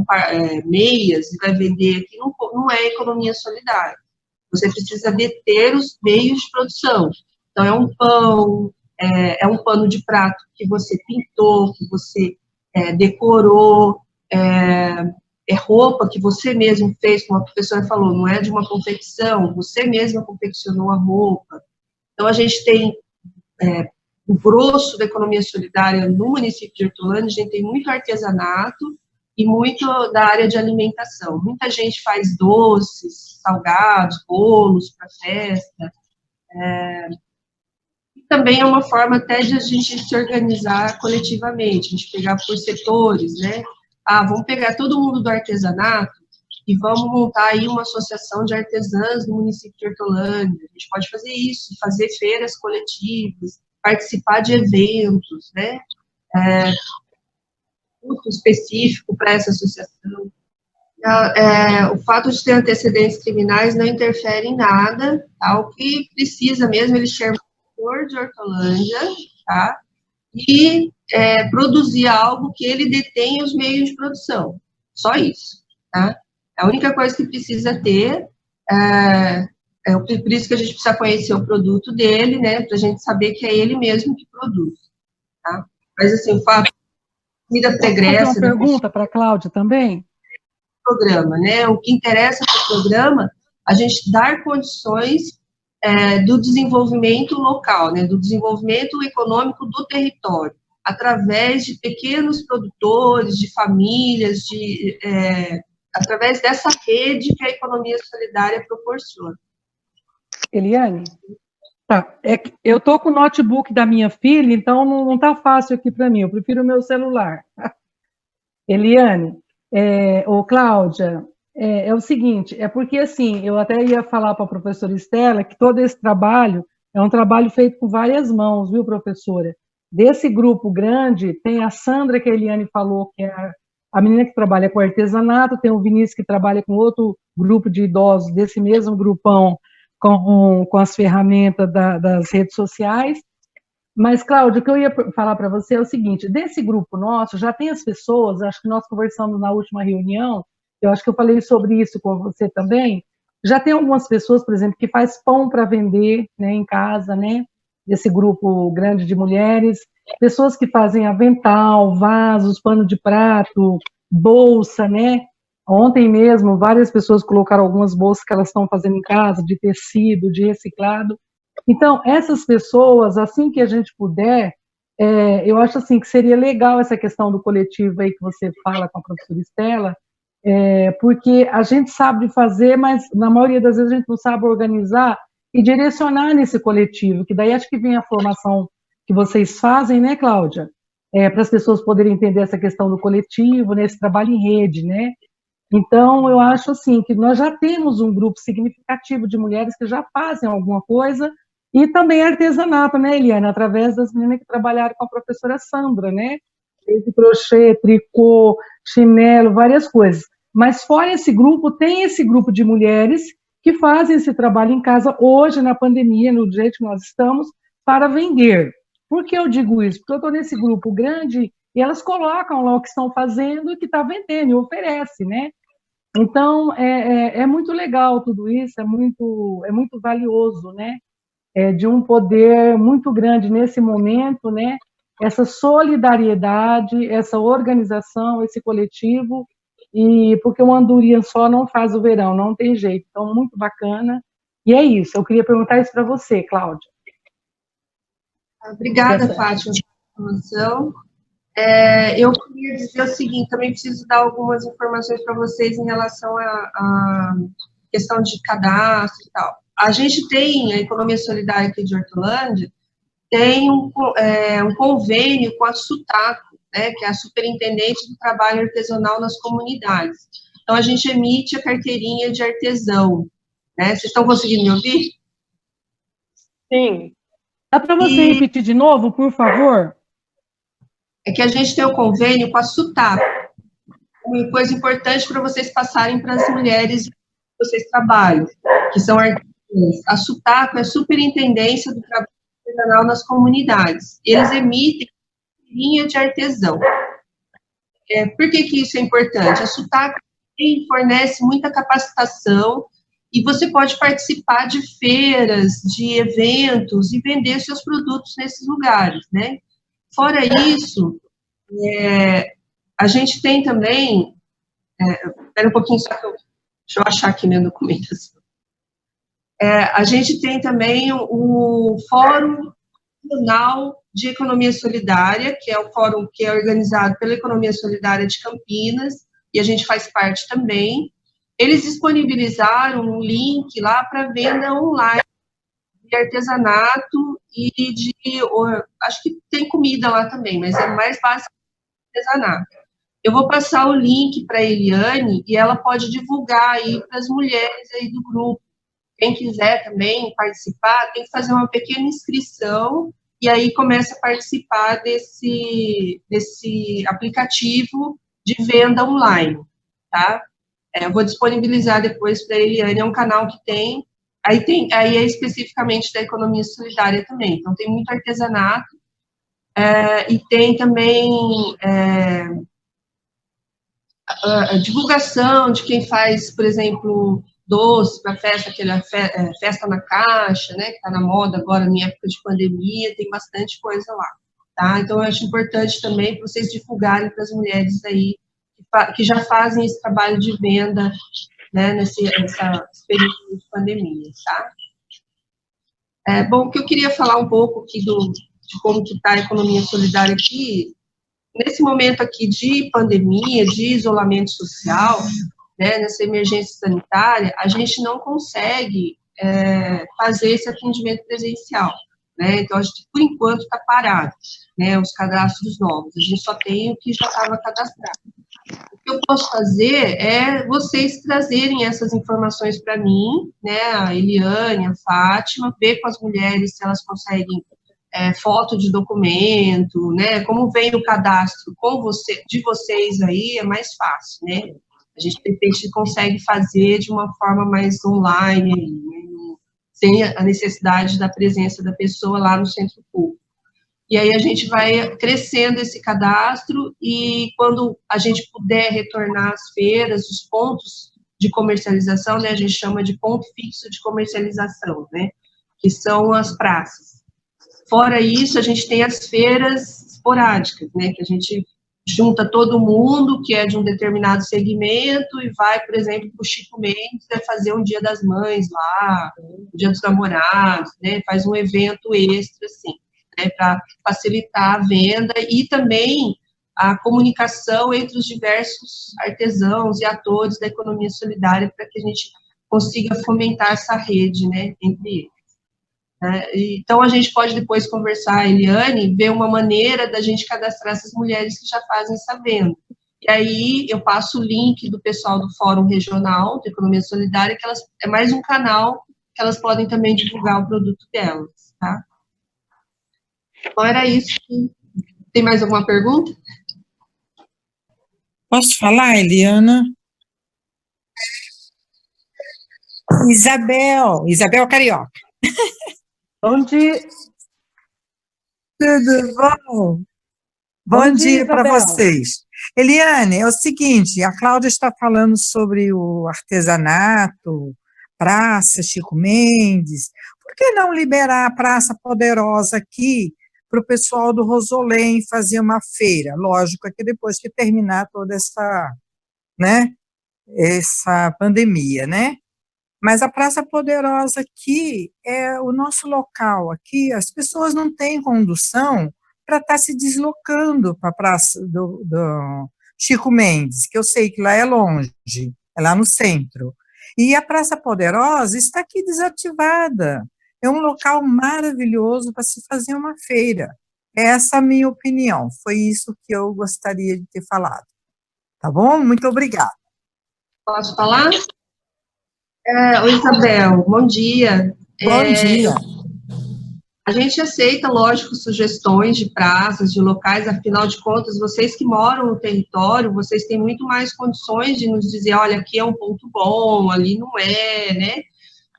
meias e vai vender aqui, não é economia solidária. você precisa deter os meios de produção. Então, é um pão, é um pano de prato que você pintou, que você decorou, é roupa que você mesmo fez, como a professora falou, não é de uma confecção, você mesma confeccionou a roupa. Então, a gente tem o grosso da economia solidária no município de Hortolândia, a gente tem muito artesanato e muito da área de alimentação. Muita gente faz doces, salgados, bolos para festa. E também é uma forma até de a gente se organizar coletivamente, a gente pegar por setores, né? Vamos pegar todo mundo do artesanato e vamos montar aí uma associação de artesãs no município de Hortolândia. A gente pode fazer isso, fazer feiras coletivas, participar de eventos, né? Muito específico para essa associação. O fato de ter antecedentes criminais não interfere em nada, tá? O que precisa mesmo, ele chama de Hortolândia, tá? E produzir algo que ele detenha os meios de produção. Só isso, tá? A única coisa que precisa ter por isso que a gente precisa conhecer o produto dele, né? Para a gente saber que é ele mesmo que produz, tá? Mas, assim, o fato de comida pregressa... Posso fazer uma pergunta para a Cláudia também? Programa, né? O que interessa para o programa, a gente dar condições do desenvolvimento local, né? Do desenvolvimento econômico do território, através de pequenos produtores, de famílias, através dessa rede que a economia solidária proporciona. Eliane? Tá, eu estou com o notebook da minha filha, então não está fácil aqui para mim, eu prefiro o meu celular. Eliane, Cláudia, é o seguinte, porque assim, eu até ia falar para a professora Estela que todo esse trabalho é um trabalho feito com várias mãos, viu, professora? Desse grupo grande, tem a Sandra, que a Eliane falou, que é a menina que trabalha com artesanato, tem o Vinícius, que trabalha com outro grupo de idosos, desse mesmo grupão, com as ferramentas das redes sociais. Mas, Cláudia, o que eu ia falar para você é o seguinte, desse grupo nosso, já tem as pessoas, acho que nós conversamos na última reunião, eu acho que eu falei sobre isso com você também, já tem algumas pessoas, por exemplo, que faz pão para vender, né, em casa, né, desse grupo grande de mulheres, pessoas que fazem avental, vasos, pano de prato, bolsa, né, ontem mesmo várias pessoas colocaram algumas bolsas que elas estão fazendo em casa, de tecido, de reciclado. Então, essas pessoas, assim que a gente puder, eu acho assim que seria legal essa questão do coletivo aí que você fala com a professora Estela, porque a gente sabe fazer, mas na maioria das vezes a gente não sabe organizar e direcionar nesse coletivo, que daí acho que vem a formação que vocês fazem, né, Cláudia? Para as pessoas poderem entender essa questão do coletivo, né, esse trabalho em rede, né? Então, eu acho assim que nós já temos um grupo significativo de mulheres que já fazem alguma coisa, e também artesanato, né, Eliane? Através das meninas que trabalharam com a professora Sandra, né? Desde crochê, tricô, chinelo, várias coisas. Mas fora esse grupo, tem esse grupo de mulheres que fazem esse trabalho em casa hoje, na pandemia, no jeito que nós estamos, para vender. Por que eu digo isso? Porque eu estou nesse grupo grande e elas colocam lá o que estão fazendo e que está vendendo, e oferece, né? Então, é muito legal tudo isso, é muito valioso, né? De um poder muito grande nesse momento, né? Essa solidariedade, essa organização, esse coletivo, e porque uma andorinha só não faz o verão, não tem jeito. Então, muito bacana. E é isso, eu queria perguntar isso para você, Cláudia. Obrigada, Fátima, pela informação. Eu queria dizer o seguinte, também preciso dar algumas informações para vocês em relação à questão de cadastro e tal. A gente tem, a Economia Solidária aqui de Hortolândia, tem um convênio com a SUTACO, né, que é a Superintendente do Trabalho Artesanal nas Comunidades. Então, a gente emite a carteirinha de artesão, né? Vocês estão conseguindo me ouvir? Sim. Dá para você repetir de novo, por favor? É que a gente tem o convênio com a SUTACO. Uma coisa importante para vocês passarem para as mulheres que vocês trabalham, que são artesãs. A SUTACO é a Superintendência do Trabalho Artesanal nas Comunidades. Eles emitem linha de artesão. Por que isso é importante? A SUTACO fornece muita capacitação E você pode participar de feiras, de eventos e vender seus produtos nesses lugares, né? Fora isso, a gente tem também, espera um pouquinho só deixa eu achar aqui minha documentação. A gente tem também o Fórum Nacional de Economia Solidária, que é o fórum que é organizado pela Economia Solidária de Campinas, e a gente faz parte também. Eles disponibilizaram um link lá para venda online de artesanato e acho que tem comida lá também, mas é mais básico artesanato. Eu vou passar o link para a Eliane e ela pode divulgar aí para as mulheres aí do grupo. Quem quiser também participar, tem que fazer uma pequena inscrição e aí começa a participar desse aplicativo de venda online, tá? Eu vou disponibilizar depois para a Eliane, é um canal que tem, aí é especificamente da economia solidária também, então tem muito artesanato, e tem também a divulgação de quem faz, por exemplo, doce para festa, aquela festa na caixa, né, que está na moda agora em época de pandemia, tem bastante coisa lá, tá? Então, eu acho importante também para vocês divulgarem para as mulheres aí que já fazem esse trabalho de venda, né, nesse período de pandemia, tá? Bom, o que eu queria falar um pouco aqui de como que está a economia solidária aqui, nesse momento aqui de pandemia, de isolamento social, né, nessa emergência sanitária, a gente não consegue fazer esse atendimento presencial, né, então a gente, por enquanto, está parado, né, os cadastros novos, a gente só tem o que já estava cadastrado. O que eu posso fazer é vocês trazerem essas informações para mim, né, a Eliane, a Fátima, ver com as mulheres se elas conseguem foto de documento, né, como vem o cadastro de vocês aí, é mais fácil, né, a gente, de repente, consegue fazer de uma forma mais online, né, sem a necessidade da presença da pessoa lá no centro público. E aí a gente vai crescendo esse cadastro e quando a gente puder retornar às feiras, os pontos de comercialização, né, a gente chama de ponto fixo de comercialização, né, que são as praças. Fora isso, a gente tem as feiras esporádicas, né, que a gente junta todo mundo que é de um determinado segmento e vai, por exemplo, para o Chico Mendes, fazer um Dia das Mães lá, o Dia dos Namorados, né, faz um evento extra, assim, né, para facilitar a venda e também a comunicação entre os diversos artesãos e atores da economia solidária para que a gente consiga fomentar essa rede, né, entre eles. Então, a gente pode depois conversar, Eliane, ver uma maneira da gente cadastrar essas mulheres que já fazem essa venda. E aí, eu passo o link do pessoal do Fórum Regional de Economia Solidária, que é mais um canal que elas podem também divulgar o produto delas, tá? Então, era isso. Tem mais alguma pergunta? Posso falar, Eliana? Isabel Carioca. Bom dia. Tudo bom? Bom dia para vocês. Eliane, é o seguinte, a Cláudia está falando sobre o artesanato, Praça Chico Mendes. Por que não liberar a Praça Poderosa aqui para o pessoal do Rosolém fazer uma feira? Lógico, é que depois que terminar toda essa, né, essa pandemia, né? Mas a Praça Poderosa aqui é o nosso local. Aqui as pessoas não têm condução para estar se deslocando para a Praça do Chico Mendes, que eu sei que lá é longe, é lá no centro. E a Praça Poderosa está aqui desativada. É um local maravilhoso para se fazer uma feira. Essa é a minha opinião. Foi isso que eu gostaria de ter falado. Tá bom? Muito obrigada. Posso falar? Oi, Isabel, bom dia. Bom dia. A gente aceita, lógico, sugestões de praças, de locais, afinal de contas, vocês que moram no território, vocês têm muito mais condições de nos dizer, olha, aqui é um ponto bom, ali não é, né?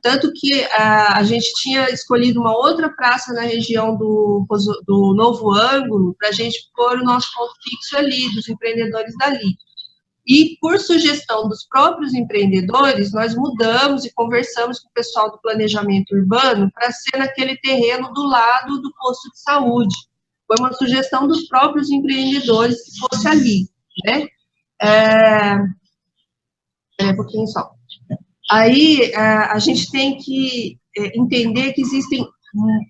Tanto que a gente tinha escolhido uma outra praça na região do Novo Ângulo para a gente pôr o nosso ponto fixo ali, dos empreendedores dali. E, por sugestão dos próprios empreendedores, nós mudamos e conversamos com o pessoal do planejamento urbano para ser naquele terreno do lado do posto de saúde. Foi uma sugestão dos próprios empreendedores que fosse ali, né? Um pouquinho só. Aí, a gente tem que entender que existem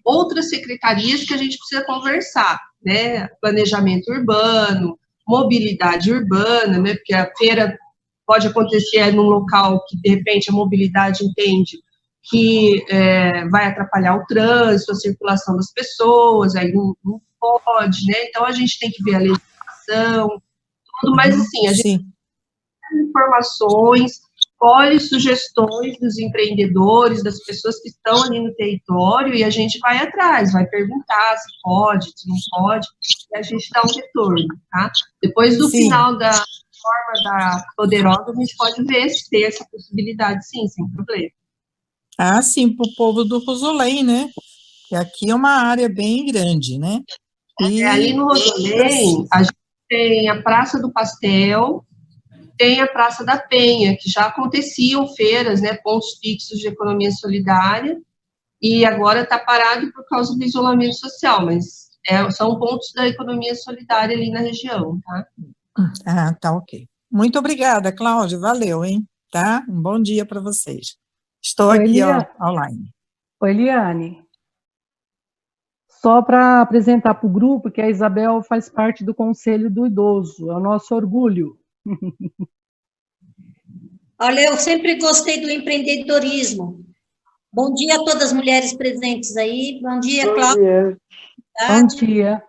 outras secretarias que a gente precisa conversar, né? Planejamento urbano, mobilidade urbana, né? Porque a feira pode acontecer num local que, de repente, a mobilidade entende que vai atrapalhar o trânsito, a circulação das pessoas, aí não pode, né? Então, a gente tem que ver a legislação, tudo, mas, assim, a gente tem informações, colhe sugestões dos empreendedores, das pessoas que estão ali no território, e a gente vai atrás, vai perguntar se pode, se não pode, e a gente dá um retorno, tá? Depois do final da forma da Poderosa, a gente pode ver se tem essa possibilidade, sim, sem problema. Ah, sim, para o povo do Rosolém, né? Que aqui é uma área bem grande, né? E ali no Rosolém, a gente tem a Praça do Pastel, tem a Praça da Penha, que já aconteciam feiras, né, pontos fixos de economia solidária, e agora está parado por causa do isolamento social, mas são pontos da economia solidária ali na região, tá? Ah, tá ok. Muito obrigada, Cláudia, valeu, hein? Tá? Um bom dia para vocês. Estou aqui, online. Oi, Eliane. Só para apresentar para o grupo que a Isabel faz parte do Conselho do Idoso, é o nosso orgulho. Olha, eu sempre gostei do empreendedorismo. Bom dia a todas as mulheres presentes aí. Bom dia, Cláudia. Bom dia.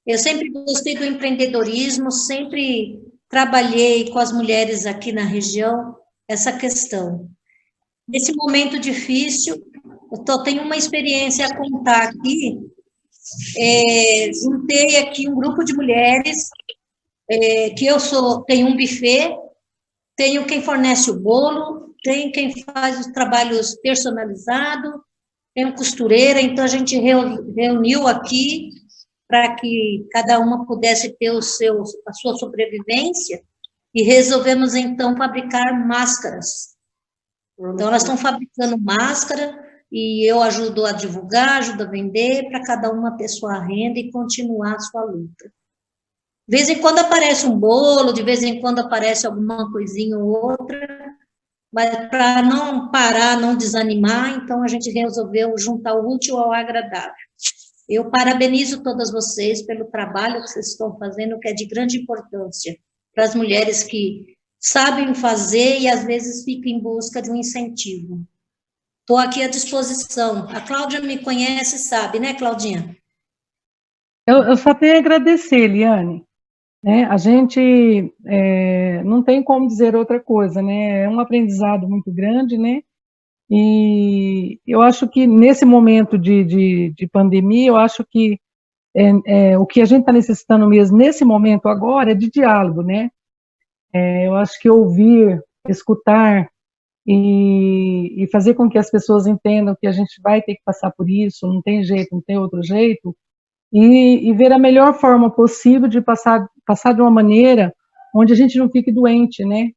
Eu sempre gostei do empreendedorismo, sempre trabalhei com as mulheres aqui na região essa questão. Nesse momento difícil, tenho uma experiência a contar aqui. Juntei aqui um grupo de mulheres, que tenho um buffet, tenho quem fornece o bolo, tem quem faz os trabalhos personalizados, tem costureira, então a gente reuniu aqui para que cada uma pudesse ter a sua sobrevivência, e resolvemos, então, fabricar máscaras. Então, elas estão fabricando máscara, e eu ajudo a divulgar, ajudo a vender, para cada uma ter sua renda e continuar a sua luta. De vez em quando aparece um bolo, de vez em quando aparece alguma coisinha ou outra, mas para não parar, não desanimar, então a gente resolveu juntar o útil ao agradável. Eu parabenizo todas vocês pelo trabalho que vocês estão fazendo, que é de grande importância para as mulheres que sabem fazer e às vezes ficam em busca de um incentivo. Estou aqui à disposição. A Cláudia me conhece, sabe, né, Claudinha? Eu só tenho a agradecer, Eliane. Né? A gente não tem como dizer outra coisa, né? É um aprendizado muito grande, né? E eu acho que nesse momento de pandemia, eu acho que o que a gente está necessitando mesmo nesse momento agora é de diálogo, né? Eu acho que ouvir, escutar e fazer com que as pessoas entendam que a gente vai ter que passar por isso, não tem jeito, não tem outro jeito, e ver a melhor forma possível de passar de uma maneira onde a gente não fique doente, né?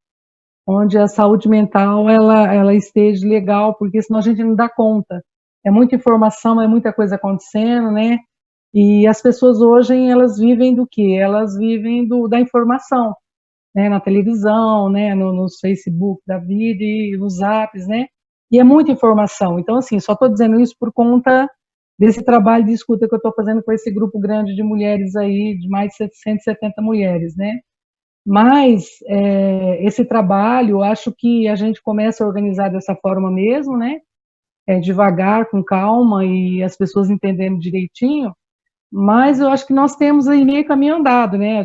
Onde a saúde mental ela esteja legal, porque senão a gente não dá conta. É muita informação, é muita coisa acontecendo, né? E as pessoas hoje, elas vivem do quê? Elas vivem da informação, né? Na televisão, né? No Facebook da vida e nos zaps, né? E é muita informação. Então, assim, só estou dizendo isso por conta desse trabalho de escuta que eu estou fazendo com esse grupo grande de mulheres aí, de mais de 770 mulheres, né? Mas esse trabalho, acho que a gente começa a organizar dessa forma mesmo, né? Devagar, com calma, e as pessoas entendendo direitinho, mas eu acho que nós temos aí meio caminho andado, né?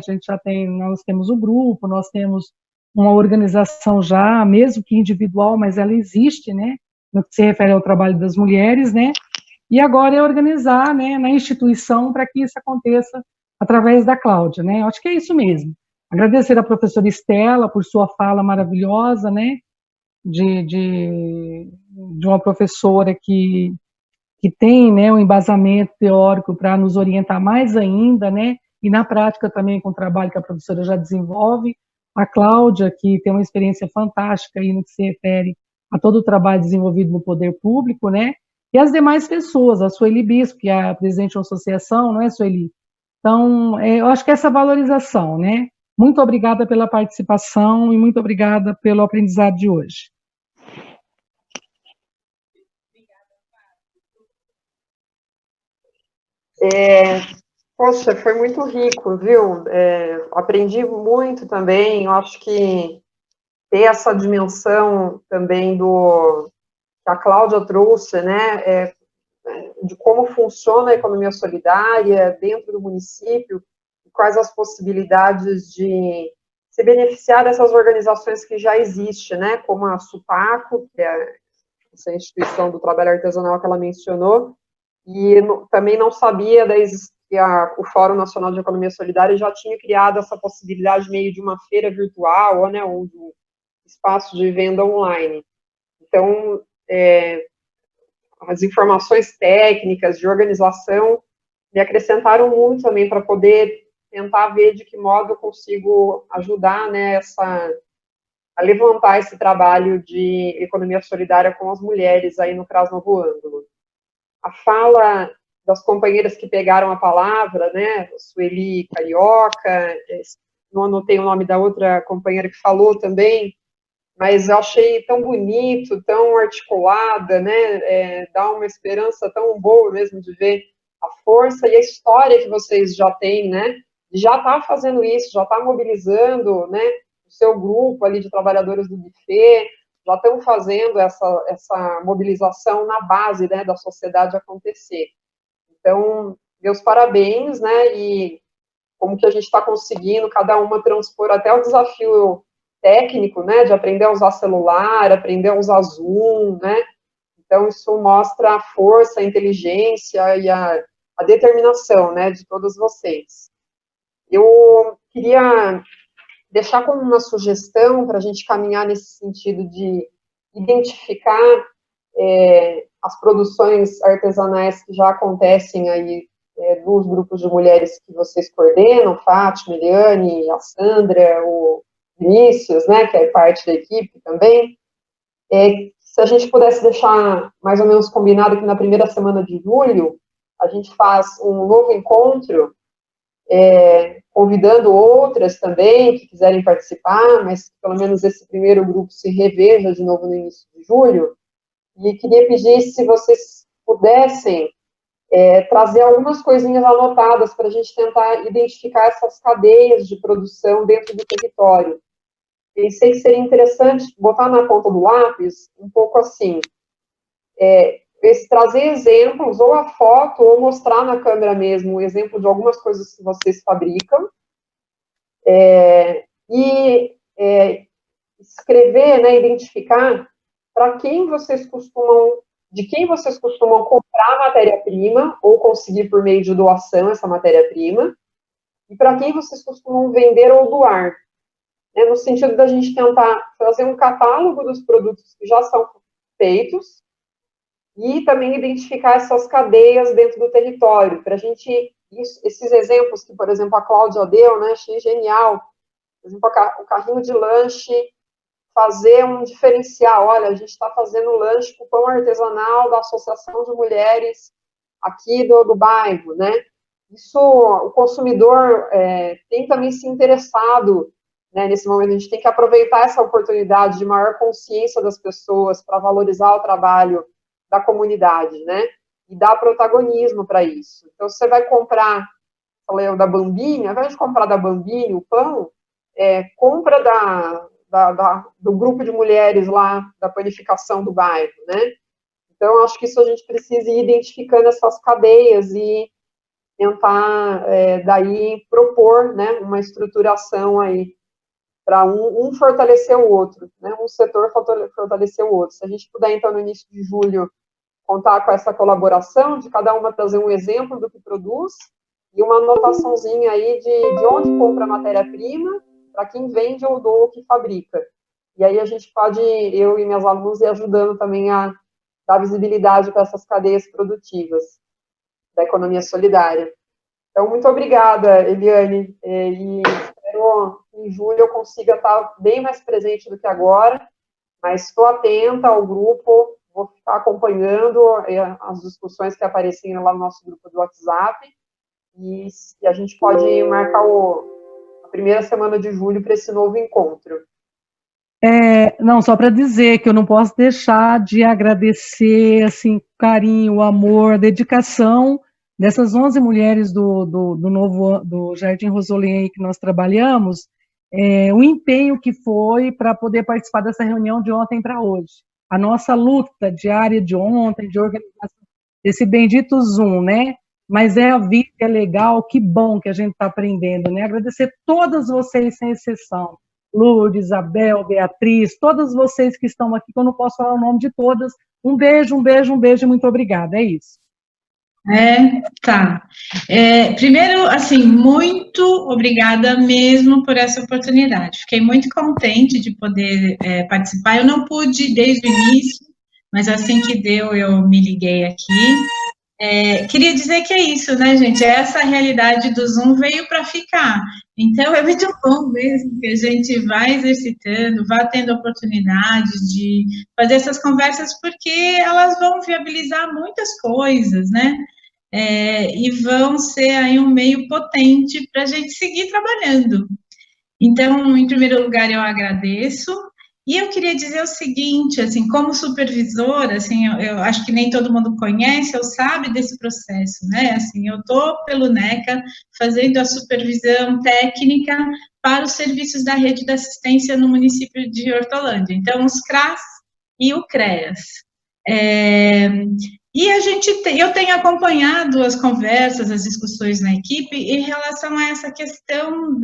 Nós temos o grupo, nós temos uma organização já, mesmo que individual, mas ela existe, né? No que se refere ao trabalho das mulheres, né? E agora é organizar, né, na instituição para que isso aconteça através da Cláudia, né? Eu acho que é isso mesmo. Agradecer à professora Estela por sua fala maravilhosa, né, de uma professora que tem, né, um embasamento teórico para nos orientar mais ainda, né, e na prática também com o trabalho que a professora já desenvolve. a Cláudia, que tem uma experiência fantástica aí no que se refere a todo o trabalho desenvolvido no poder público, né? E as demais pessoas, a Sueli Bispo, que é a presidente da associação, não é, Sueli? Então, eu acho que essa valorização, né? Muito obrigada pela participação e muito obrigada pelo aprendizado de hoje. Poxa, foi muito rico, viu? Aprendi muito também. Eu acho que ter essa dimensão também que a Cláudia trouxe, né? De como funciona a economia solidária dentro do município, e quais as possibilidades de se beneficiar dessas organizações que já existem, né? Como a SUPACO, que é essa instituição do trabalho artesanal que ela mencionou, e também não sabia que o Fórum Nacional de Economia Solidária já tinha criado essa possibilidade meio de uma feira virtual, né, ou de um espaço de venda online. Então, as informações técnicas de organização me acrescentaram muito também para poder tentar ver de que modo eu consigo ajudar, né, a levantar esse trabalho de economia solidária com as mulheres aí no CRAS Novo Ângulo. A fala das companheiras que pegaram a palavra, né, Sueli Carioca, não anotei o nome da outra companheira que falou também, mas eu achei tão bonito, tão articulada, né, dá uma esperança tão boa mesmo de ver a força e a história que vocês já têm, né, de já estar fazendo isso, já estar mobilizando, né, o seu grupo ali de trabalhadores do buffet, já estão fazendo essa mobilização na base, né, da sociedade acontecer. Então, meus parabéns, né, e como que a gente está conseguindo, cada uma transpor até o desafio técnico, né, de aprender a usar celular, aprender a usar Zoom, né, então isso mostra a força, a inteligência e a determinação, né, de todos vocês. Eu queria deixar como uma sugestão para a gente caminhar nesse sentido de identificar as produções artesanais que já acontecem aí dos grupos de mulheres que vocês coordenam, Fátima, Eliane, a Sandra, o Vinícius, né, que é parte da equipe também. Se a gente pudesse deixar mais ou menos combinado que na primeira semana de julho a gente faz um novo encontro, convidando outras também que quiserem participar, mas pelo menos esse primeiro grupo se reveja de novo no início de julho. E queria pedir se vocês pudessem trazer algumas coisinhas anotadas para a gente tentar identificar essas cadeias de produção dentro do território. Pensei que seria interessante botar na ponta do lápis um pouco assim, trazer exemplos, ou a foto, ou mostrar na câmera mesmo o exemplo de algumas coisas que vocês fabricam, e escrever, né, identificar de quem vocês costumam comprar matéria-prima, ou conseguir por meio de doação essa matéria-prima, e para quem vocês costumam vender ou doar, né, no sentido da gente tentar fazer um catálogo dos produtos que já são feitos, e também identificar essas cadeias dentro do território, para a gente, esses exemplos que, por exemplo, a Cláudia deu, né, achei genial, por exemplo, o carrinho de lanche, fazer um diferencial, olha, a gente está fazendo lanche com pão artesanal da Associação de Mulheres aqui do bairro, né, isso, o consumidor tem também se interessado, né, nesse momento, a gente tem que aproveitar essa oportunidade de maior consciência das pessoas para valorizar o trabalho da comunidade, né, e dar protagonismo para isso. Então, você vai comprar, falei da Bambini, ao invés de comprar da Bambini o pão, compra do grupo de mulheres lá, da panificação do bairro, né. Então, acho que isso a gente precisa ir identificando essas cadeias e tentar, daí, propor, né, uma estruturação aí, para um fortalecer o outro, né, um setor fortalecer o outro. Se a gente puder, então, no início de julho, contar com essa colaboração, de cada uma trazer um exemplo do que produz, e uma anotaçãozinha aí de onde compra a matéria-prima, para quem vende ou doa o que fabrica. E aí a gente pode, eu e minhas alunas, ir ajudando também a dar visibilidade para essas cadeias produtivas da economia solidária. Então, muito obrigada, Eliane, e espero em julho eu consiga estar bem mais presente do que agora, mas estou atenta ao grupo, vou ficar acompanhando as discussões que apareceram lá no nosso grupo do WhatsApp, e a gente pode marcar a primeira semana de julho para esse novo encontro. Não, só para dizer que eu não posso deixar de agradecer, assim, o carinho, o amor, a dedicação dessas 11 mulheres do Jardim Rosolém que nós trabalhamos, o empenho que foi para poder participar dessa reunião de ontem para hoje. A nossa luta diária de ontem, de organização, desse bendito Zoom, né? Mas a vida, é legal, que bom que a gente está aprendendo, né? Agradecer todas vocês, sem exceção. Lourdes, Isabel, Beatriz, todas vocês que estão aqui, que eu não posso falar o nome de todas. Um beijo, um beijo, um beijo e muito obrigada. É isso. Tá. Primeiro, assim, muito obrigada mesmo por essa oportunidade. Fiquei muito contente de poder participar. Eu não pude desde o início, mas assim que deu, eu me liguei aqui. Queria dizer que é isso, né, gente? Essa realidade do Zoom veio para ficar. Então, é muito bom mesmo que a gente vá exercitando, vá tendo oportunidade de fazer essas conversas, porque elas vão viabilizar muitas coisas, né? E vão ser aí um meio potente para a gente seguir trabalhando. Então, em primeiro lugar, eu agradeço. E eu queria dizer o seguinte, assim, como supervisora, assim, eu acho que nem todo mundo conhece ou sabe desse processo, né? Assim, eu estou pelo NECA fazendo a supervisão técnica para os serviços da rede de assistência no município de Hortolândia. Então, os CRAS e o CREAS. E eu tenho acompanhado as conversas, as discussões na equipe em relação a essa questão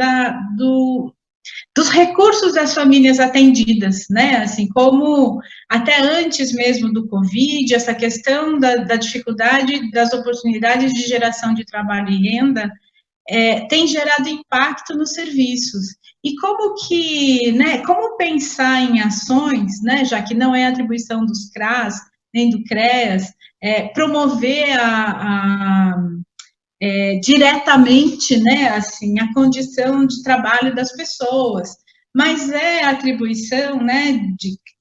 dos recursos das famílias atendidas, né, assim, como até antes mesmo do Covid, essa questão da dificuldade das oportunidades de geração de trabalho e renda tem gerado impacto nos serviços. E como pensar em ações, né, já que não é atribuição dos CRAS, nem do CREAS, promover diretamente, né, assim, a condição de trabalho das pessoas, mas atribuição, né,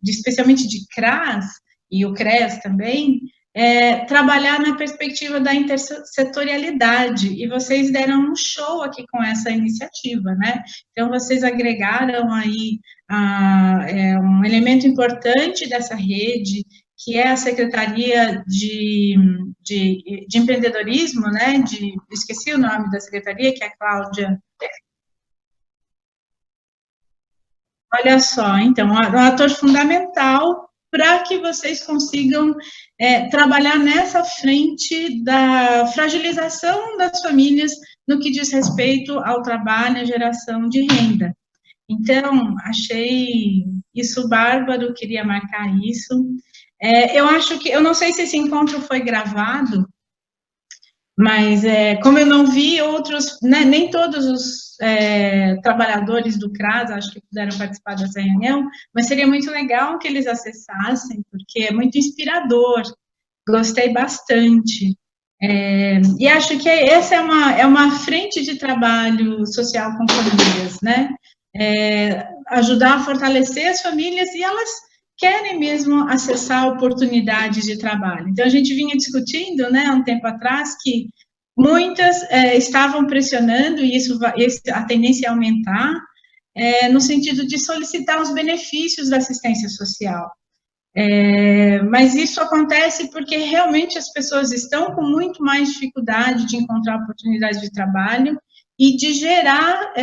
especialmente de CRAS e o CREAS também, trabalhar na perspectiva da intersetorialidade, e vocês deram um show aqui com essa iniciativa, né, então vocês agregaram aí um elemento importante dessa rede, que é a Secretaria de Empreendedorismo, né, esqueci o nome da secretaria, que é a Cláudia. Olha só, então, um ator fundamental para que vocês consigam trabalhar nessa frente da fragilização das famílias no que diz respeito ao trabalho e à geração de renda. Então, achei isso bárbaro, queria marcar isso. Eu acho que, eu não sei se esse encontro foi gravado, mas como eu não vi outros, né, nem todos os trabalhadores do CRAS, acho que puderam participar dessa reunião, mas seria muito legal que eles acessassem, porque é muito inspirador, gostei bastante. E acho que essa é uma frente de trabalho social com famílias, né? Ajudar a fortalecer as famílias, e elas querem mesmo acessar oportunidades de trabalho. Então, a gente vinha discutindo, né, há um tempo atrás, que muitas estavam pressionando, e a tendência é aumentar, no sentido de solicitar os benefícios da assistência social. Mas isso acontece porque realmente as pessoas estão com muito mais dificuldade de encontrar oportunidades de trabalho e de gerar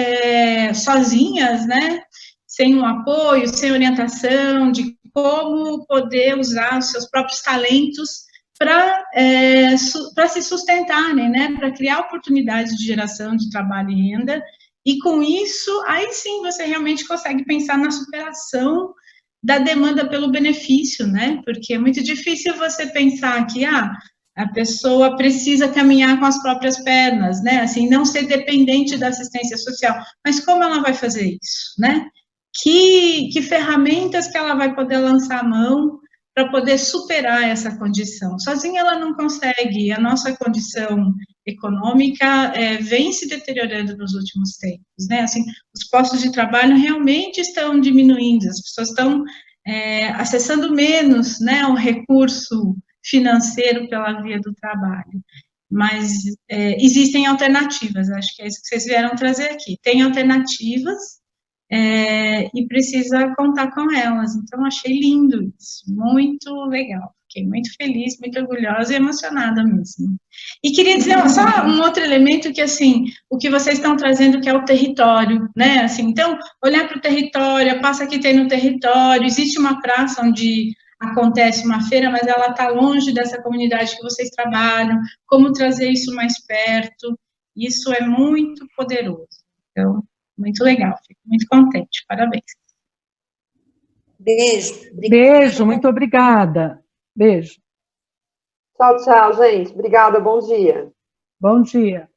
sozinhas, né, sem um apoio, sem orientação, de como poder usar os seus próprios talentos para se sustentarem, né, para criar oportunidades de geração de trabalho e renda, e com isso, aí sim você realmente consegue pensar na superação da demanda pelo benefício, né, porque é muito difícil você pensar que, a pessoa precisa caminhar com as próprias pernas, né, assim, não ser dependente da assistência social, mas como ela vai fazer isso, né? Que ferramentas que ela vai poder lançar a mão para poder superar essa condição. Sozinha ela não consegue, a nossa condição econômica vem se deteriorando nos últimos tempos, né? Assim, os postos de trabalho realmente estão diminuindo, as pessoas estão acessando menos, né, o recurso financeiro pela via do trabalho. Mas existem alternativas, acho que é isso que vocês vieram trazer aqui. Tem alternativas e precisa contar com elas. Então, achei lindo isso, muito legal. Fiquei muito feliz, muito orgulhosa e emocionada mesmo. E queria dizer só um outro elemento que, assim, o que vocês estão trazendo, que é o território, né? Assim, então, olhar para o território, a praça que tem no território, existe uma praça onde acontece uma feira, mas ela está longe dessa comunidade que vocês trabalham, como trazer isso mais perto, isso é muito poderoso. Então, muito legal, fico muito contente, parabéns. Beijo. Beijo, muito obrigada. Beijo. Tchau, tchau, gente. Obrigada, bom dia. Bom dia.